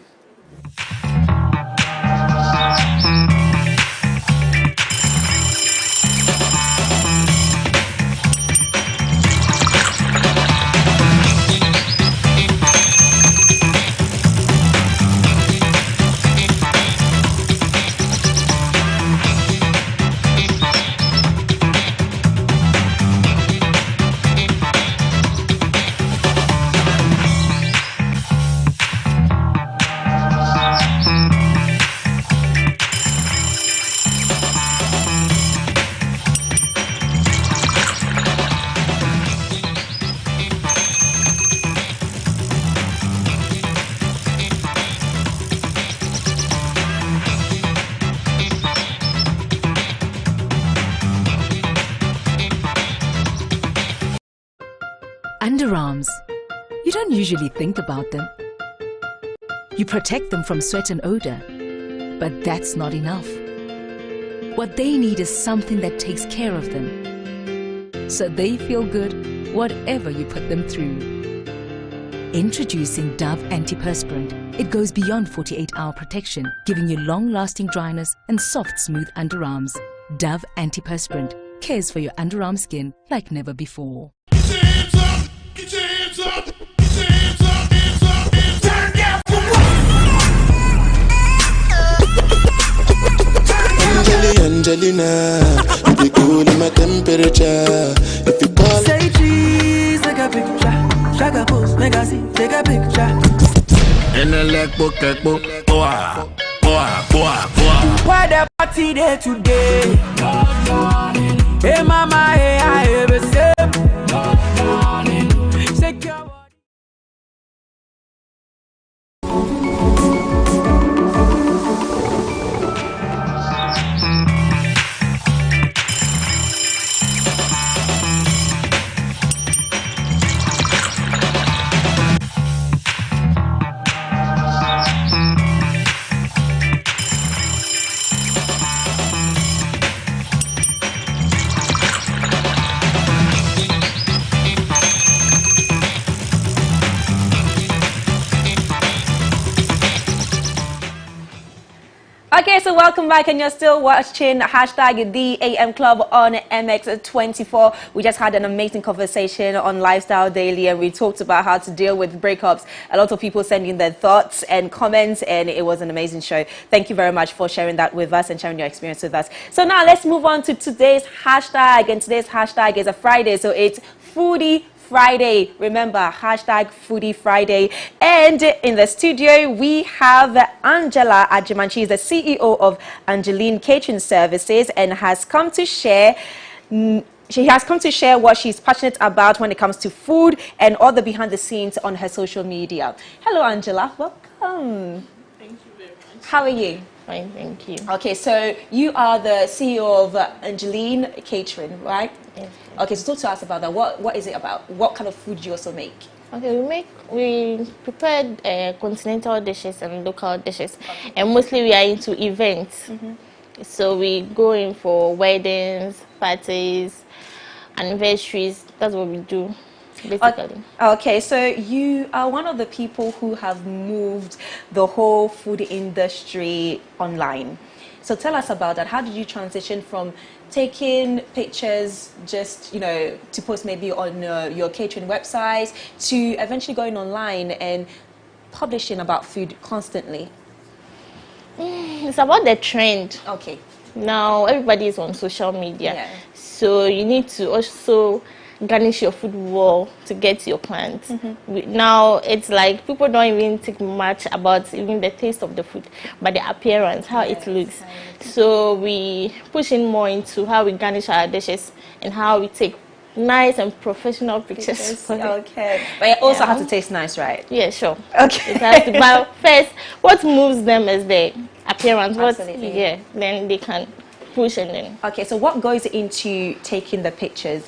Underarms. You don't usually think about them. You protect them from sweat and odor, but that's not enough. What they need is something that takes care of them, so they feel good whatever you put them through. Introducing Dove Antiperspirant. It goes beyond 48-hour protection, giving you long-lasting dryness and soft, smooth underarms. Dove Antiperspirant cares for your underarm skin like never before. Get your hands up! Get your hands up! Hands up! Hands up! Turn down for what? Angelina, you be cool in my temperature. If you call, say cheese, take a picture. Shaka post, make a see, take a picture. in the leg book, boah, boah, boah, boah. Why the party there today? Hey mama, hey I ever say. Okay, so welcome back, and you're still watching hashtag the AM Club on MX24. We just had an amazing conversation on Lifestyle Daily, and we talked about how to deal with breakups. A lot of people sending their thoughts and comments, and it was an amazing show. Thank you very much for sharing that with us and sharing your experience with us. So now let's move on to today's hashtag, and today's hashtag is a Friday, so it's Foodie Friday. Remember, hashtag Foodie Friday. And in the studio, we have Angela Ajiman. She is the CEO of Angeline Catering Services and has come to share what she's passionate about when it comes to food and all the behind the scenes on her social media. Hello, Angela. Welcome. Thank you very much. How are you? Fine, thank you. Okay, so you are the CEO of Angeline Catering, right? Yes. Okay, so talk to us about that. What is it about? What kind of food do you also make? Okay, we prepared continental dishes and local dishes, and mostly we are into events. So we go in for weddings, parties, anniversaries. That's what we do, basically. Okay, so you are one of the people who have moved the whole food industry online. So tell us about that. How did you transition from taking pictures just, you know, to post maybe on your catering websites to eventually going online and publishing about food constantly? It's about the trend. Okay. Now everybody is on social media. Yeah. So you need to also garnish your food well to get your clients. Now it's like people don't even think much about even the taste of the food, but the appearance, how it looks. So we push in more into how we garnish our dishes and how we take nice and professional pictures. Okay. But it also has to taste nice, right? Yeah, sure. Okay. It has to, but first, what moves them is the appearance. Absolutely. Yeah, then they can push and then. Okay, so what goes into taking the pictures?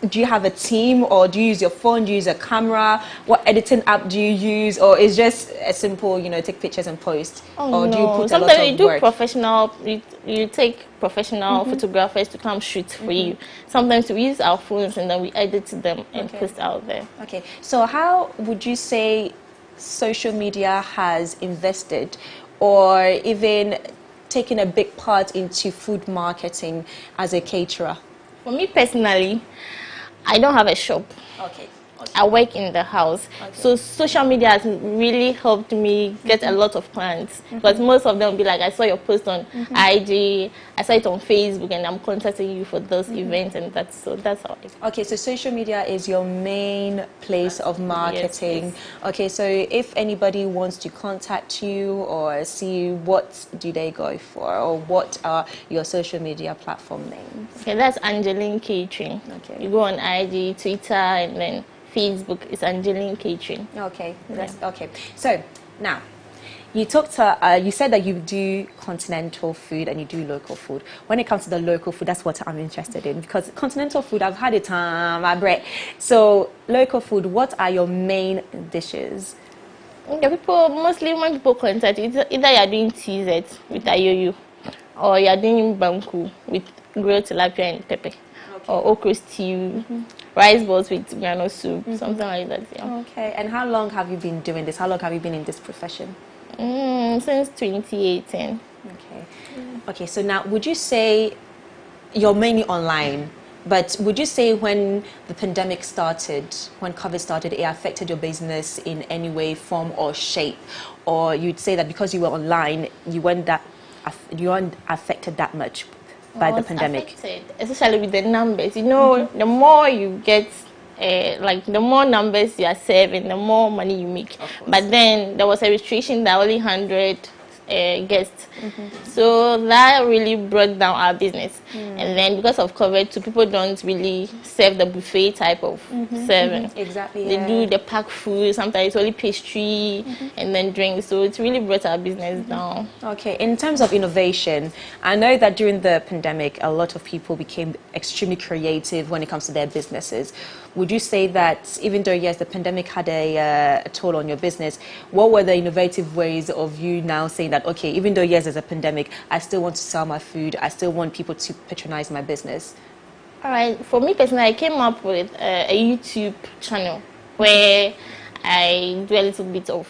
Do you have a team, or do you use your phone? Do you use a camera? What editing app do you use, or is just a simple, you know, take pictures and post? Oh, or no. do you put Sometimes a lot you of do work? professional. You take professional photographers to come shoot for you. Sometimes we use our phones and then we edit them and post out there. Okay, so how would you say social media has invested, or even taken a big part into food marketing as a caterer? For me personally, I don't have a shop. Okay. I work in the house. So social media has really helped me get a lot of clients. Because most of them will be like, I saw your post on IG, I saw it on Facebook, and I'm contacting you for those events, and that's how I. Okay, so social media is your main place of marketing. Yes. Okay, so if anybody wants to contact you or see you, what do they go for, or what are your social media platform names? Okay, that's Angeline Catering. Okay. You go on IG, Twitter, and then Facebook is Angeline Catering. Okay, that's okay. So now, you said that you do continental food and you do local food. When it comes to the local food, that's what I'm interested in, because continental food, I've had it my bread. So local food, what are your main dishes? Yeah, mostly when people contact you, either you're doing TZ with ayoyo, or you're doing banku with grilled tilapia and pepper, or okra stew, rice balls with granite soup, something like that. Yeah. Okay, and how long have you been doing this? How long have you been in this profession? Since 2018. Okay. Okay, so now would you say you're mainly online, but would you say when the pandemic started, when COVID started, it affected your business in any way, form or shape? Or you'd say that because you were online, you weren't affected that much by the pandemic? Affected, especially with the numbers. You know, the more you get, like the more numbers you are serving, the more money you make. But then there was a restriction that only 100 guests. So that really brought down our business. And then because of COVID, too, people don't really serve the buffet type of serving. Exactly. They do the packed food, sometimes it's only pastry and then drinks. So it really brought our business down. Okay, in terms of innovation, I know that during the pandemic, a lot of people became extremely creative when it comes to their businesses. Would you say that even though, yes, the pandemic had a toll on your business, what were the innovative ways of you now saying that, okay, even though, yes, there's a pandemic, I still want to sell my food, I still want people to patronize my business? All right, for me personally, I came up with a YouTube channel where I do a little bit of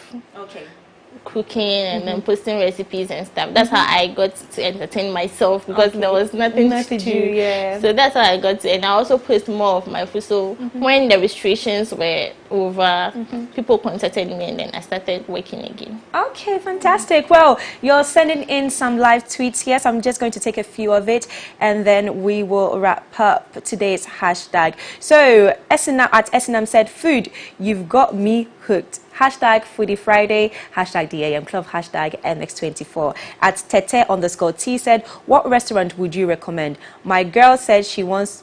cooking and then posting recipes and stuff. That's how I got to entertain myself, because there was nothing to do. So that's how I got to, and I also post more of my food. So when the restrictions were over, people contacted me and then I started working again. Okay, fantastic. Well, you're sending in some live tweets here, so I'm just going to take a few of it and then we will wrap up today's hashtag. So Esinam said, food, you've got me hooked. Hashtag Foodie Friday, hashtag DAM Club, hashtag MX24. At Tete_T said, what restaurant would you recommend? My girl said she wants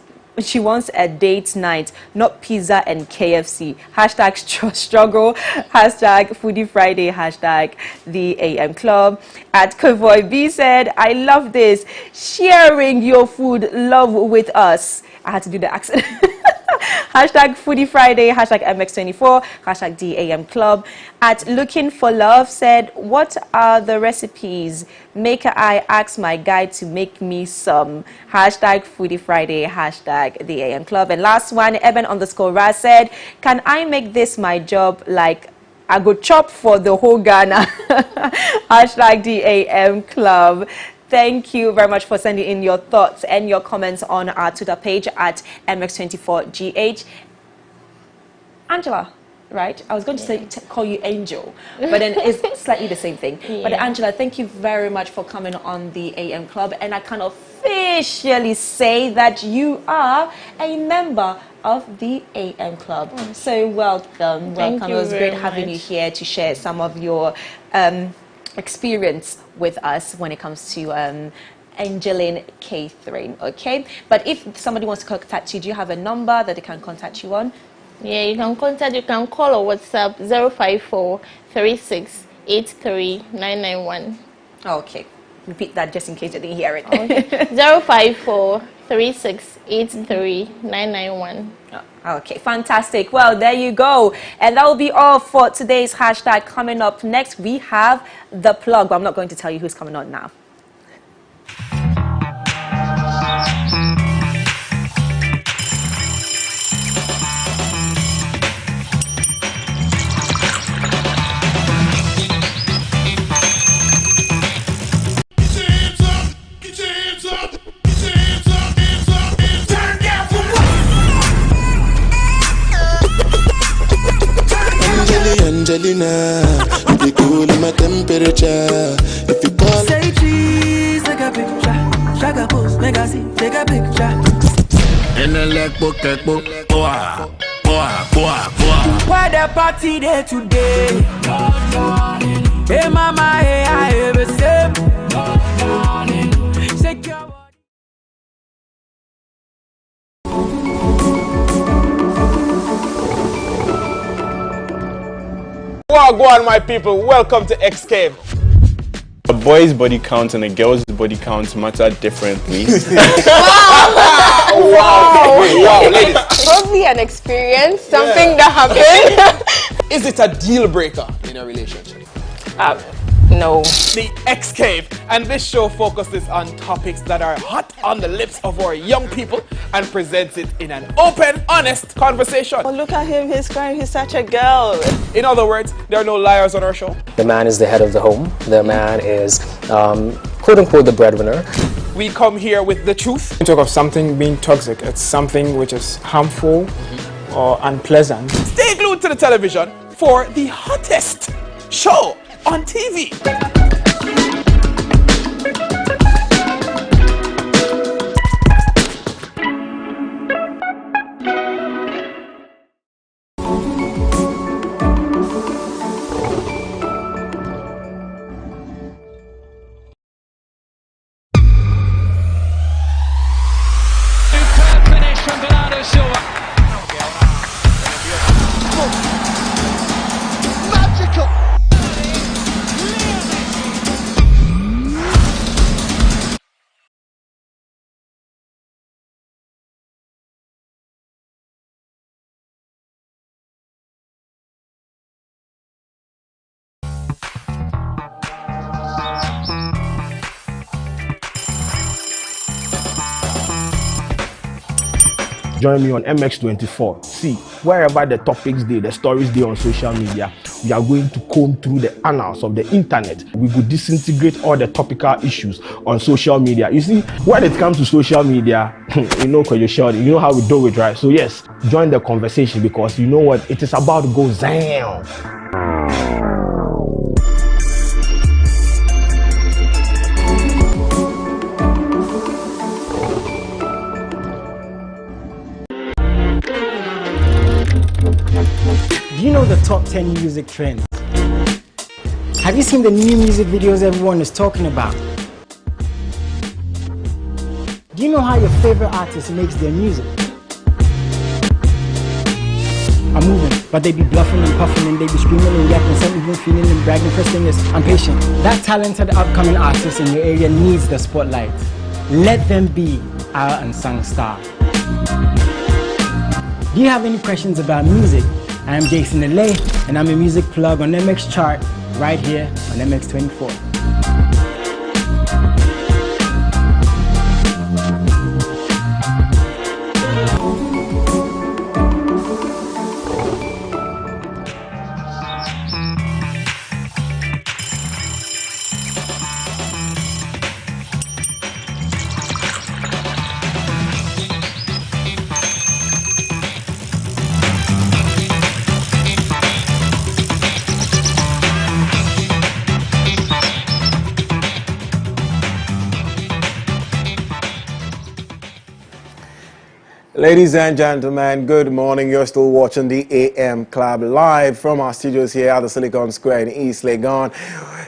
a date night, not pizza and KFC. Hashtag struggle, hashtag Foodie Friday, hashtag the AM Club. At Kovoy B said, I love this, sharing your food love with us. I had to do the accent. Hashtag Foodie Friday, hashtag MX24, hashtag DAM Club. At Looking for Love said, what are the recipes? Maker I ask my guy to make me some. Hashtag Foodie Friday, hashtag DAM Club. And last one, Eben_Raz said, can I make this my job, like I go chop for the whole Ghana? Hashtag DAM Club. Thank you very much for sending in your thoughts and your comments on our Twitter page at MX24GH. Angela, right? I was going to say call you Angel, but then it's slightly the same thing. Yeah. But Angela, thank you very much for coming on the AM Club, and I can officially say that you are a member of the AM Club. So welcome. Thank you It was great very having you much. here to share some of your experience with us when it comes to Angeline Catherine, okay? But if somebody wants to contact you, do you have a number that they can contact you on? Yeah, you can call or WhatsApp 054 36 83 991. Okay, repeat that just in case you didn't hear it. Okay. 054 36 83 991. Okay, fantastic. Well, there you go. And that will be all for today's hashtag. Coming up next, we have The Plug, but I'm not going to tell you who's coming on now. Angelina, you be cool in my temperature. If you call, Say cheese, take a picture. Shaka post, make a see, take a picture. In the leg book, boah, boah, boah, boah. Why the party there today? Hey mama, hey I ever say. Shake your Go on, my people. Welcome to XK. A boy's body count and a girl's body count matter differently. Wow, ladies. Probably an experience, something that happened. Is it a deal breaker in a relationship? No. The X Cave, and this show focuses on topics that are hot on the lips of our young people and presents it in an open, honest conversation. Oh, look at him, he's crying, he's such a girl. In other words, there are no liars on our show. The man is the head of the home. The man is, quote unquote, the breadwinner. We come here with the truth. We talk of something being toxic. It's something which is harmful or unpleasant. Stay glued to the television for the hottest show on TV. Join me on MX24. See, wherever the topics day, the stories day on social media, we are going to comb through the annals of the internet. We will disintegrate all the topical issues on social media. You see, when it comes to social media, you know how we do it, right? So yes, join the conversation because you know what? It is about to go down. Do you know the top 10 music trends? Have you seen the new music videos everyone is talking about? Do you know how your favorite artist makes their music? I'm moving, but they be bluffing and puffing and they be screaming and yapping, some even feeling and bragging. First thing is, I'm patient. That talented upcoming artist in your area needs the spotlight. Let them be our unsung star. Do you have any questions about music? I am Jason Alay, and I'm a music plug on MX Chart right here on MX24. Ladies and gentlemen, good morning. You're still watching the AM Club live from our studios here at the Silicon Square in East Legon.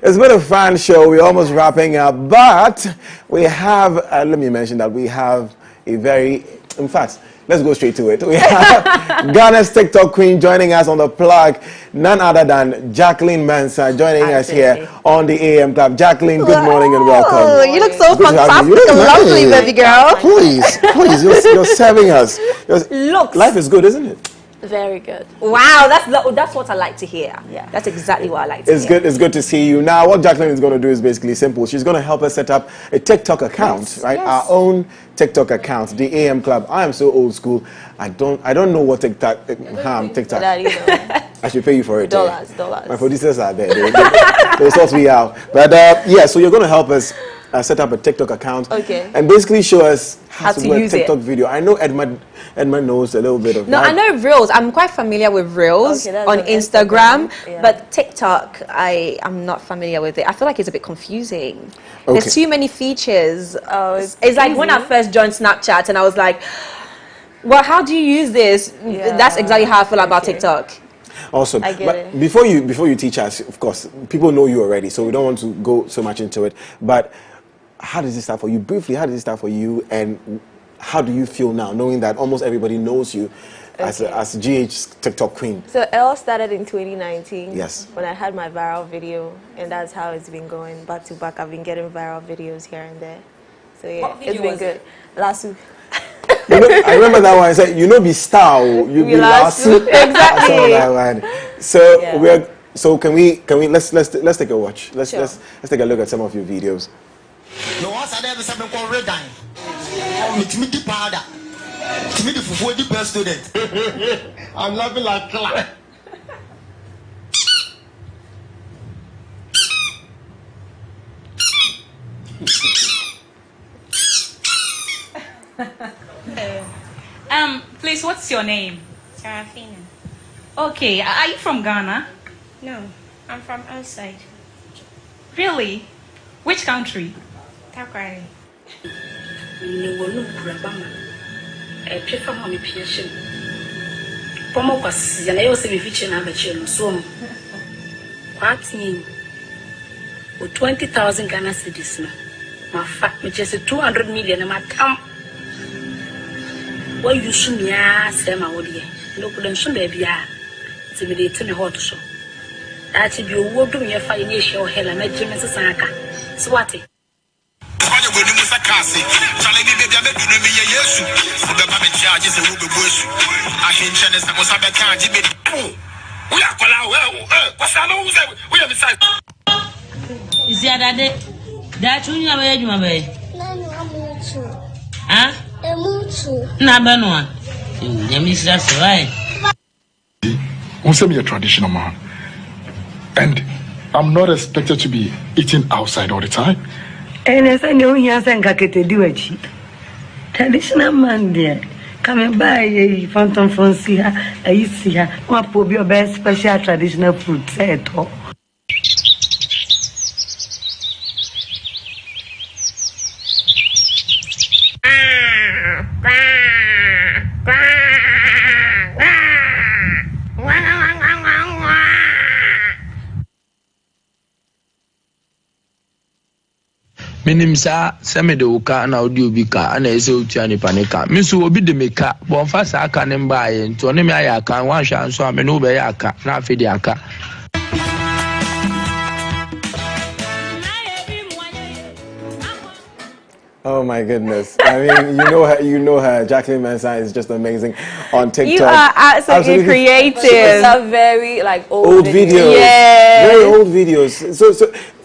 It's been a fun show. We're almost wrapping up, but we have, let me mention that we have a very, in fact, let's go straight to it. We have Ghana's TikTok queen joining us on the plug, none other than Jacqueline Mensah joining us here on the AM Club. Jacqueline, good morning and welcome. Oh, you look so fantastic and lovely, baby girl. Please, you're serving us. Looks. Life is good, isn't it? Very good. Wow, that's what I like to hear. Yeah, that's exactly what I like to hear. It's good to see you. Now, what Jacqueline is going to do is basically simple. She's going to help us set up a TikTok account, right? Yes. Our own TikTok account, the AM Club. I am so old school. I don't know what TikTok. TikTok. I should pay you for it. Dollars. My producers are there. They'll sort me out. But yeah, so you're going to help us set up a TikTok account. Okay. And basically show us how to do a use TikTok it. video. I know Edma knows a little bit of that. No, I know Reels. I'm quite familiar with Reels on Instagram. Yeah. But TikTok, I'm not familiar with it. I feel like it's a bit confusing. Okay. There's too many features. It's like when I first joined Snapchat and I was like, well, how do you use this? Yeah. That's exactly how I feel about TikTok. Awesome. I get it. Before you teach us, of course, people know you already, so we don't want to go so much into it. But how does it start for you? Briefly, how does it start for you, and how do you feel now, knowing that almost everybody knows you as GH TikTok queen? So it all started in 2019. Yes. When I had my viral video, and that's how it's been going back to back. I've been getting viral videos here and there. So yeah, it's been good. Last week. I remember that one. I said, be star, you be last. Exactly. So yeah. So can we let's take a watch. Let's take a look at some of your videos. No one said ever something called red dye. To me the powder. To me the fufu the best student. I'm laughing like clap. Please, what's your name? Sarafina. Okay, are you from Ghana? No, I'm from outside. Really? Which country? Takwari. With 20,000 Ghana cedis, my fat, which is 200 million, and my come. What you should me ask them, I would hear. No, couldn't soon be a intimidating hot show. That if you would do your financial hell and make Jimmy Sanka. Swati. Is the other day that you never had my way? Huh? Nabanwa. You miss that's right. I'm a traditional man, and I'm not expected to be eating outside all the time. And as I know, he has a traditional man there. Coming by a phantom from Sia, I see her. What will be your best special traditional food? Say it all. Minim sa seme de uka na audio bika ana ese utia ni panika misu obi de meka bon fa sa aka ne mba ye nto ne me ayaka wan hwa nso ame no be yaka na afedi aka. Oh my goodness! I mean, you know her. Jacqueline Mensah is just amazing on TikTok. You are absolutely creative. It's a very old videos. Yeah, very old videos. So,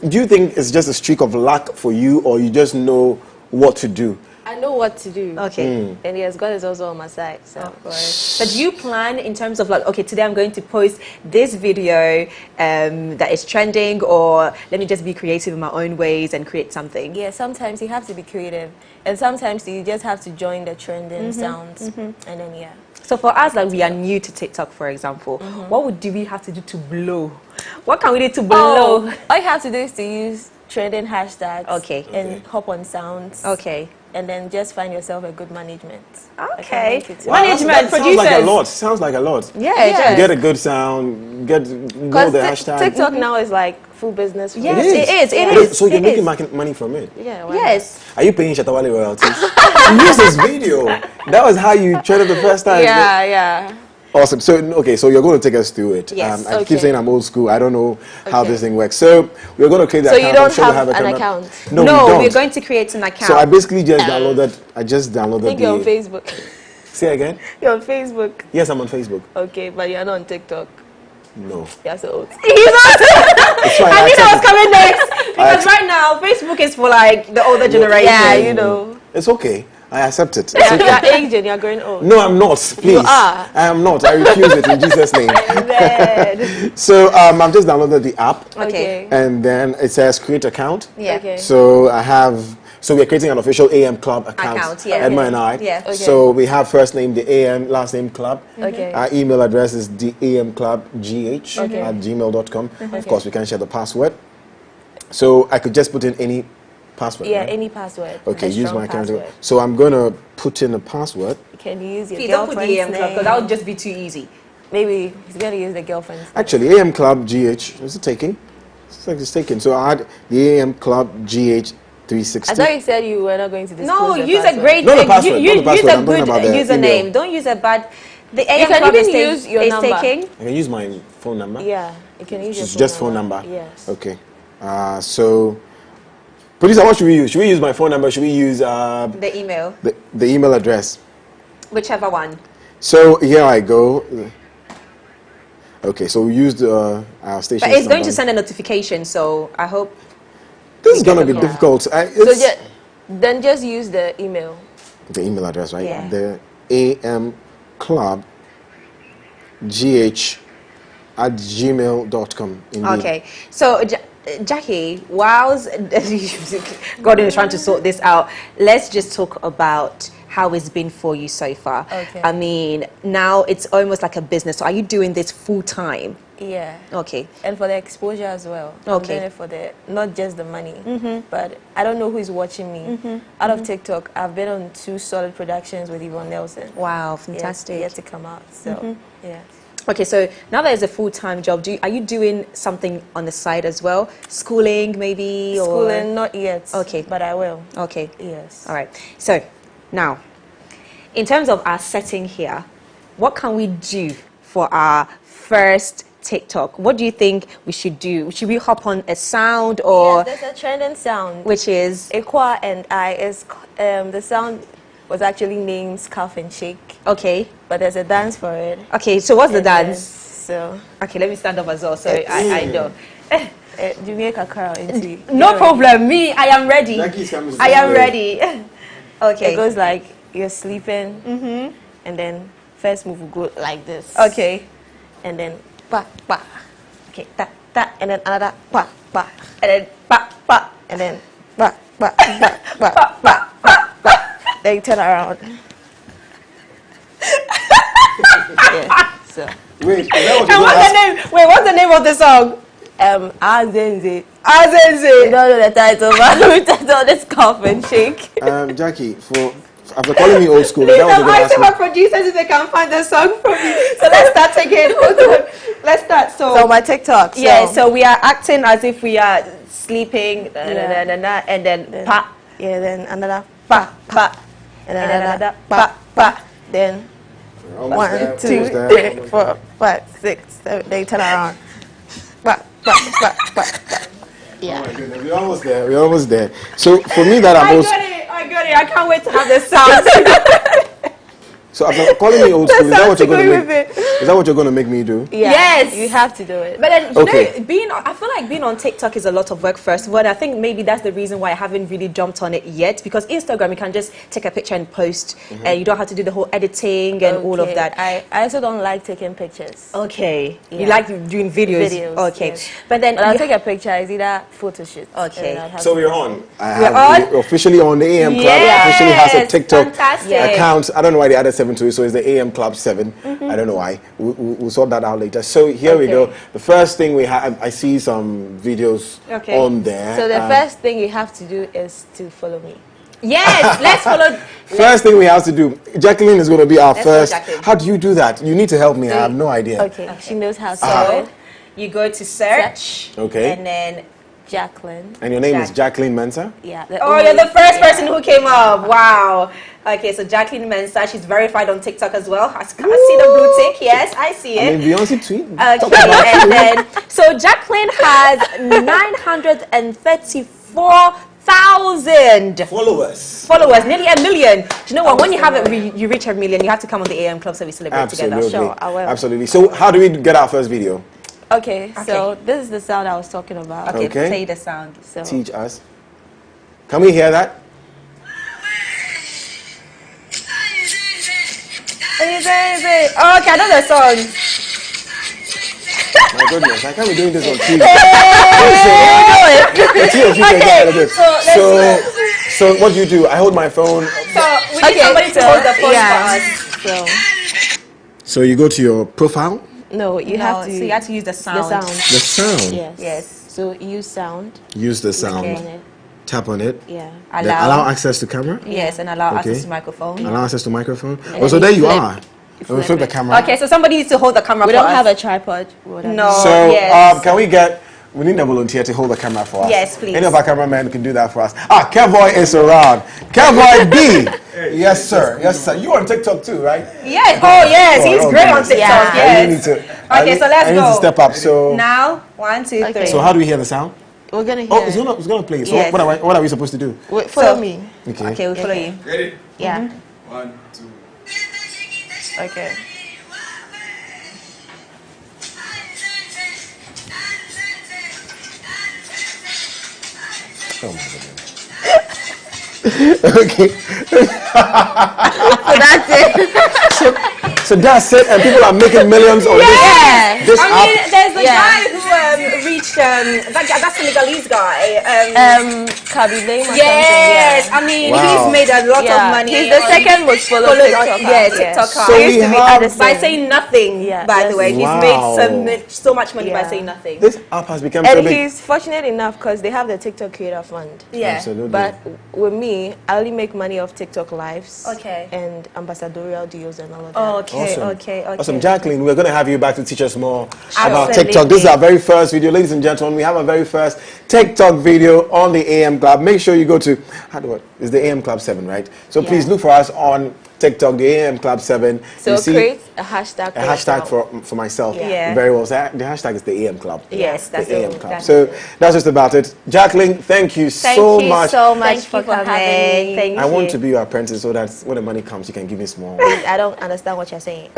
do you think it's just a streak of luck for you, or you just know what to do? I know what to do. Okay. And yes, God is also on my side. So. Of course. But do you plan in terms of okay, today I'm going to post this video that is trending, or let me just be creative in my own ways and create something? Yeah, sometimes you have to be creative. And sometimes you just have to join the trending sounds. And then, yeah. So for us, we are new to TikTok, for example, what do we have to do to blow? What can we do to blow? All you have to do is to use trending hashtags. Okay. And hop on sounds. Okay. And then just find yourself a good management. Okay. Management, that sounds like a lot. Sounds like a lot. Yeah. Get a good sound. Know the hashtag. TikTok now is like full business. Yes, it is. So you're making money from it. Yeah. Yes. Are you paying Shatawale royalties? You used this video. That was how you tried it the first time. Yeah. Awesome. So, okay, so you're going to take us through it. Yes. I keep saying I'm old school. I don't know how this thing works. So, we're going to create the account. account. So you don't have an account? No, we don't. We're going to create an account. So, I basically just downloaded. I think you're on Facebook. Say again? You're on Facebook. Yes, I'm on Facebook. Okay, but you're not on TikTok. No. You're so old. I knew that was coming next. Because right now, Facebook is for like the older generation. Yeah, you know. It's okay. I accept it. You're aging, you're growing old. No, I'm not. Please. You are. I am not. I refuse it in Jesus' name. So I've just downloaded the app. Okay. And then it says create account. Yeah. Okay. So we're creating an official AM Club account. Edma and I. Yeah. Okay. So we have first name the AM, last name Club. Okay. Our email address is theamclubgh@gmail.com. Of course, we can share the password. So I could just put in any password. Yeah, right? any password. Okay, use my account. So I'm gonna put in a password. Can you use your don't put girlfriend's the AM Club because name? that would just be too easy. Maybe he's gonna use the girlfriend's name. Actually, AM Club GH is it taking? It's taken. So I had the AM Club GH 360. I thought you said you were not going to disclose No, the use password. a great Not the password, use not the password. a I'm talking good about the username. email. Don't use a bad. The You AM can Club even is use your number. taking. I can use my phone number. Yeah, you can use your It's just phone number. Yes. Okay. So, producer, what should we use? Should we use my phone number? Should we use The email. The email address? Whichever one. So here I go. Okay, so we used our station. But it's going to send a notification, so I hope. This is going to be difficult. Then just use the email. The email address, right? Yeah. The AM Club GH@gmail.com. Okay, so Jackie, whilst Godwin is trying to sort this out, let's just talk about how it's been for you so far. Okay. I mean, now it's almost like a business. So are you doing this full time? Yeah. Okay. And for the exposure as well. Okay. I'm doing it for not just the money, but I don't know who is watching me. Out of TikTok, I've been on 2 solid productions with Yvonne Nelson. Wow, fantastic. Yet to come out. So, yeah. Okay, so now that it's a full-time job, are you doing something on the side as well? Schooling, maybe? Schooling, not yet. Okay. But I will. Okay. Yes. All right. So, now, in terms of our setting here, what can we do for our first TikTok? What do you think we should do? Should we hop on a sound or... Yes, there's a trending sound. Which is? Aqua and I. The sound was actually named Scarf and Shake. Okay. But there's a dance for it. Okay, so what's the dance? Okay, let me stand up as well so I know. Jamaica crowd. No problem. Me, I am ready. I am ready. Okay. It goes like you're sleeping, and then first move will go like this. Okay. And then pa pa. Okay, ta ta, and then another pa pa, and then pa pa, and then pa pa pa pa pa pa pa. Then you turn around. Yeah. So. Wait, what's the name of the song? Azenze. Azenze. You don't know the title, but we title this Scarf and Shake. Jackie, after calling me old school, Please, that was I'm asking my producers if they can find the song for me. So let's start again. Hold on. Let's start. So my TikTok. Yeah, so we are acting as if we are sleeping, and then pa. Yeah, then another pa pa, and then another pa pa. Then 1, 2, 3, 4, 5, 6, 7. Then you turn around. Pa pa pa pa pa. Yeah. Oh my goodness, we're almost there. We're almost there. So for me, that I got it. I can't wait to have this sound. So after calling me old school, is that what you're going to make? Is that what you're going to make me do? Yeah, yes, you have to do it. But then you know, I feel like being on TikTok is a lot of work first. But I think maybe that's the reason why I haven't really jumped on it yet. Because Instagram, you can just take a picture and post, and you don't have to do the whole editing and all of that. I also don't like taking pictures. Okay, Yeah. you like doing videos. Okay, yes. but then when I take a picture, it's either photo shoot. Okay, so we're on. We're Officially on the AM Club. Officially has a TikTok account. I don't know why the other 7 7 to it, so it's the AM Club 7. I don't know why. We'll sort that out later. So here we go. The first thing we have, I see some videos on there. So the first thing you have to do is to follow me. Yes, let's follow. First thing we have to do, Jacqueline is going to be our first. How do you do that? You need to help me. I have no idea. Okay, she knows how to do it. You go to search. Okay. And then Jacqueline. And your name is Jacqueline Mensah? Yeah. Oh, you're the first person who came up. Wow. Okay, so Jacqueline Mensah, she's verified on TikTok as well. I see the blue tick. Yes, I see it. I mean, Beyonce tweet. Okay, and then so Jacqueline has 934,000 followers, nearly 1 million. Do you know what? When you have it, you reach 1 million, you have to come on the AM Club so we celebrate together. Sure, I will. Absolutely. So how do we get our first video? Okay, so this is the sound I was talking about. Okay, play the sound. So. Teach us. Can we hear that? Oh, okay, I know the song. My goodness, I can't be doing this on TV. So what do you do? I hold my phone. So we need somebody to hold the phone for us. So you go to your profile? No, you have to. So you have to use the sound. The sound? Yes. So use sound. Use the sound. Okay. Tap on it. Yeah. Allow access to camera? Yes, and allow access to microphone. Allow access to microphone. Oh, so there you are. Flip the camera. Okay, so somebody needs to hold the camera we for us. We don't have a tripod. No. So can we need a volunteer to hold the camera for us? Yes, please. Any of our cameramen can do that for us. Kevboy is around. Kevboy B. Yes, sir. Yes, sir. You on TikTok too, right? Yes. Oh, yes. He's great on TikTok. Yes. Okay, so let's go. I need to step up. So now, 1, 2, 3. So how do we hear the sound? We're gonna hear. Oh, it's gonna play. So yes. what are we supposed to do? Wait, follow me. Okay, we follow you. Ready? Yeah. 1, 2. Okay. Oh my goodness. Okay. So that's it. So that's it, and people are making millions on this I app. mean, there's a guy who reached that's the Senegalese guy. Kabilema. Yes, I mean he's made a lot of money. He's the second most followed TikToker. TikToker. So we have by saying nothing. By the way, he's made so much money by saying nothing. This app has become so big. And he's fortunate enough because they have the TikTok Creator Fund. Yeah, absolutely. But with me, I only make money off TikTok lives. Okay. And ambassadorial deals and all of that. Okay. Awesome, Jacqueline. We're going to have you back to teach us more about TikTok. This is our very first video, ladies and gentlemen. We have our very first TikTok video on the AM Club. Make sure you go to it's the AM Club 7, right? So please look for us on TikTok, the AM Club 7. So create a hashtag. A hashtag for myself. Yeah. Very well. So the hashtag is the AM Club. Yes, that's the AM Club. So that's just about it. Jacqueline, thank you so much. Thank you so much for coming. Thank you. I want to be your apprentice so that when the money comes, you can give me small. I don't understand what you're saying.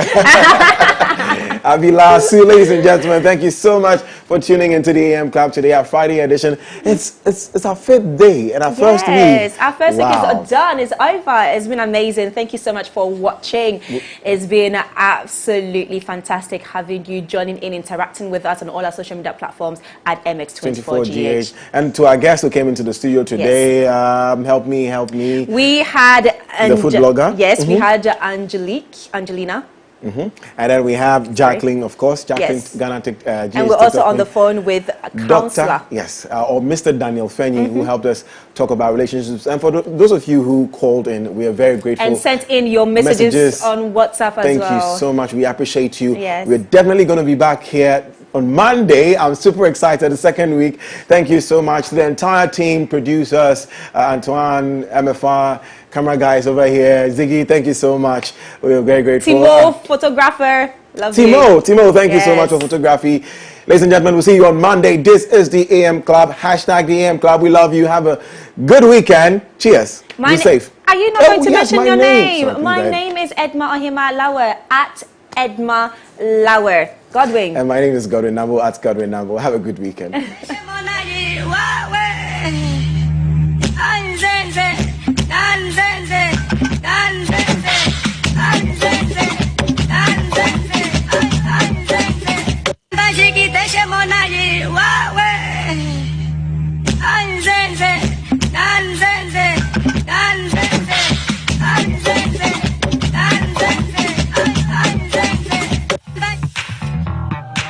Abila Sue, ladies and gentlemen, thank you so much for tuning into the AM Club today, our Friday edition. It's our 5th day and our first week. Yes, our first week is done. It's over. It's been amazing. Thank you so much for watching. It's been absolutely fantastic having you joining in, interacting with us on all our social media platforms at MX24GH. And to our guests who came into the studio today, help me. We had the food blogger. Yes, we had Angelina. And then we have Jacqueline, of course. Jacqueline, Ghana and we're also on the phone with a counselor. Or Mr. Daniel Fenny, who helped us talk about relationships. And for those of you who called in, we are very grateful. And sent in your messages on WhatsApp as well. Thank you so much. We appreciate you. Yes. We're definitely going to be back here on Monday. I'm super excited, the second week. Thank you so much to the entire team, producers, Antoine, MFR, camera guys over here. Ziggy, thank you so much. We're very grateful. Timo, photographer. Love you. Timo, thank you so much for photography. Ladies and gentlemen, we'll see you on Monday. This is the AM Club. Hashtag the AM Club. We love you. Have a good weekend. Cheers. Be safe. Are you not going to mention your name? Sorry, my name is Edma Ohima Lauer at Edma Lauer. Godwin. And my name is Godwin Namboh at Godwin Namboh. Have a good weekend.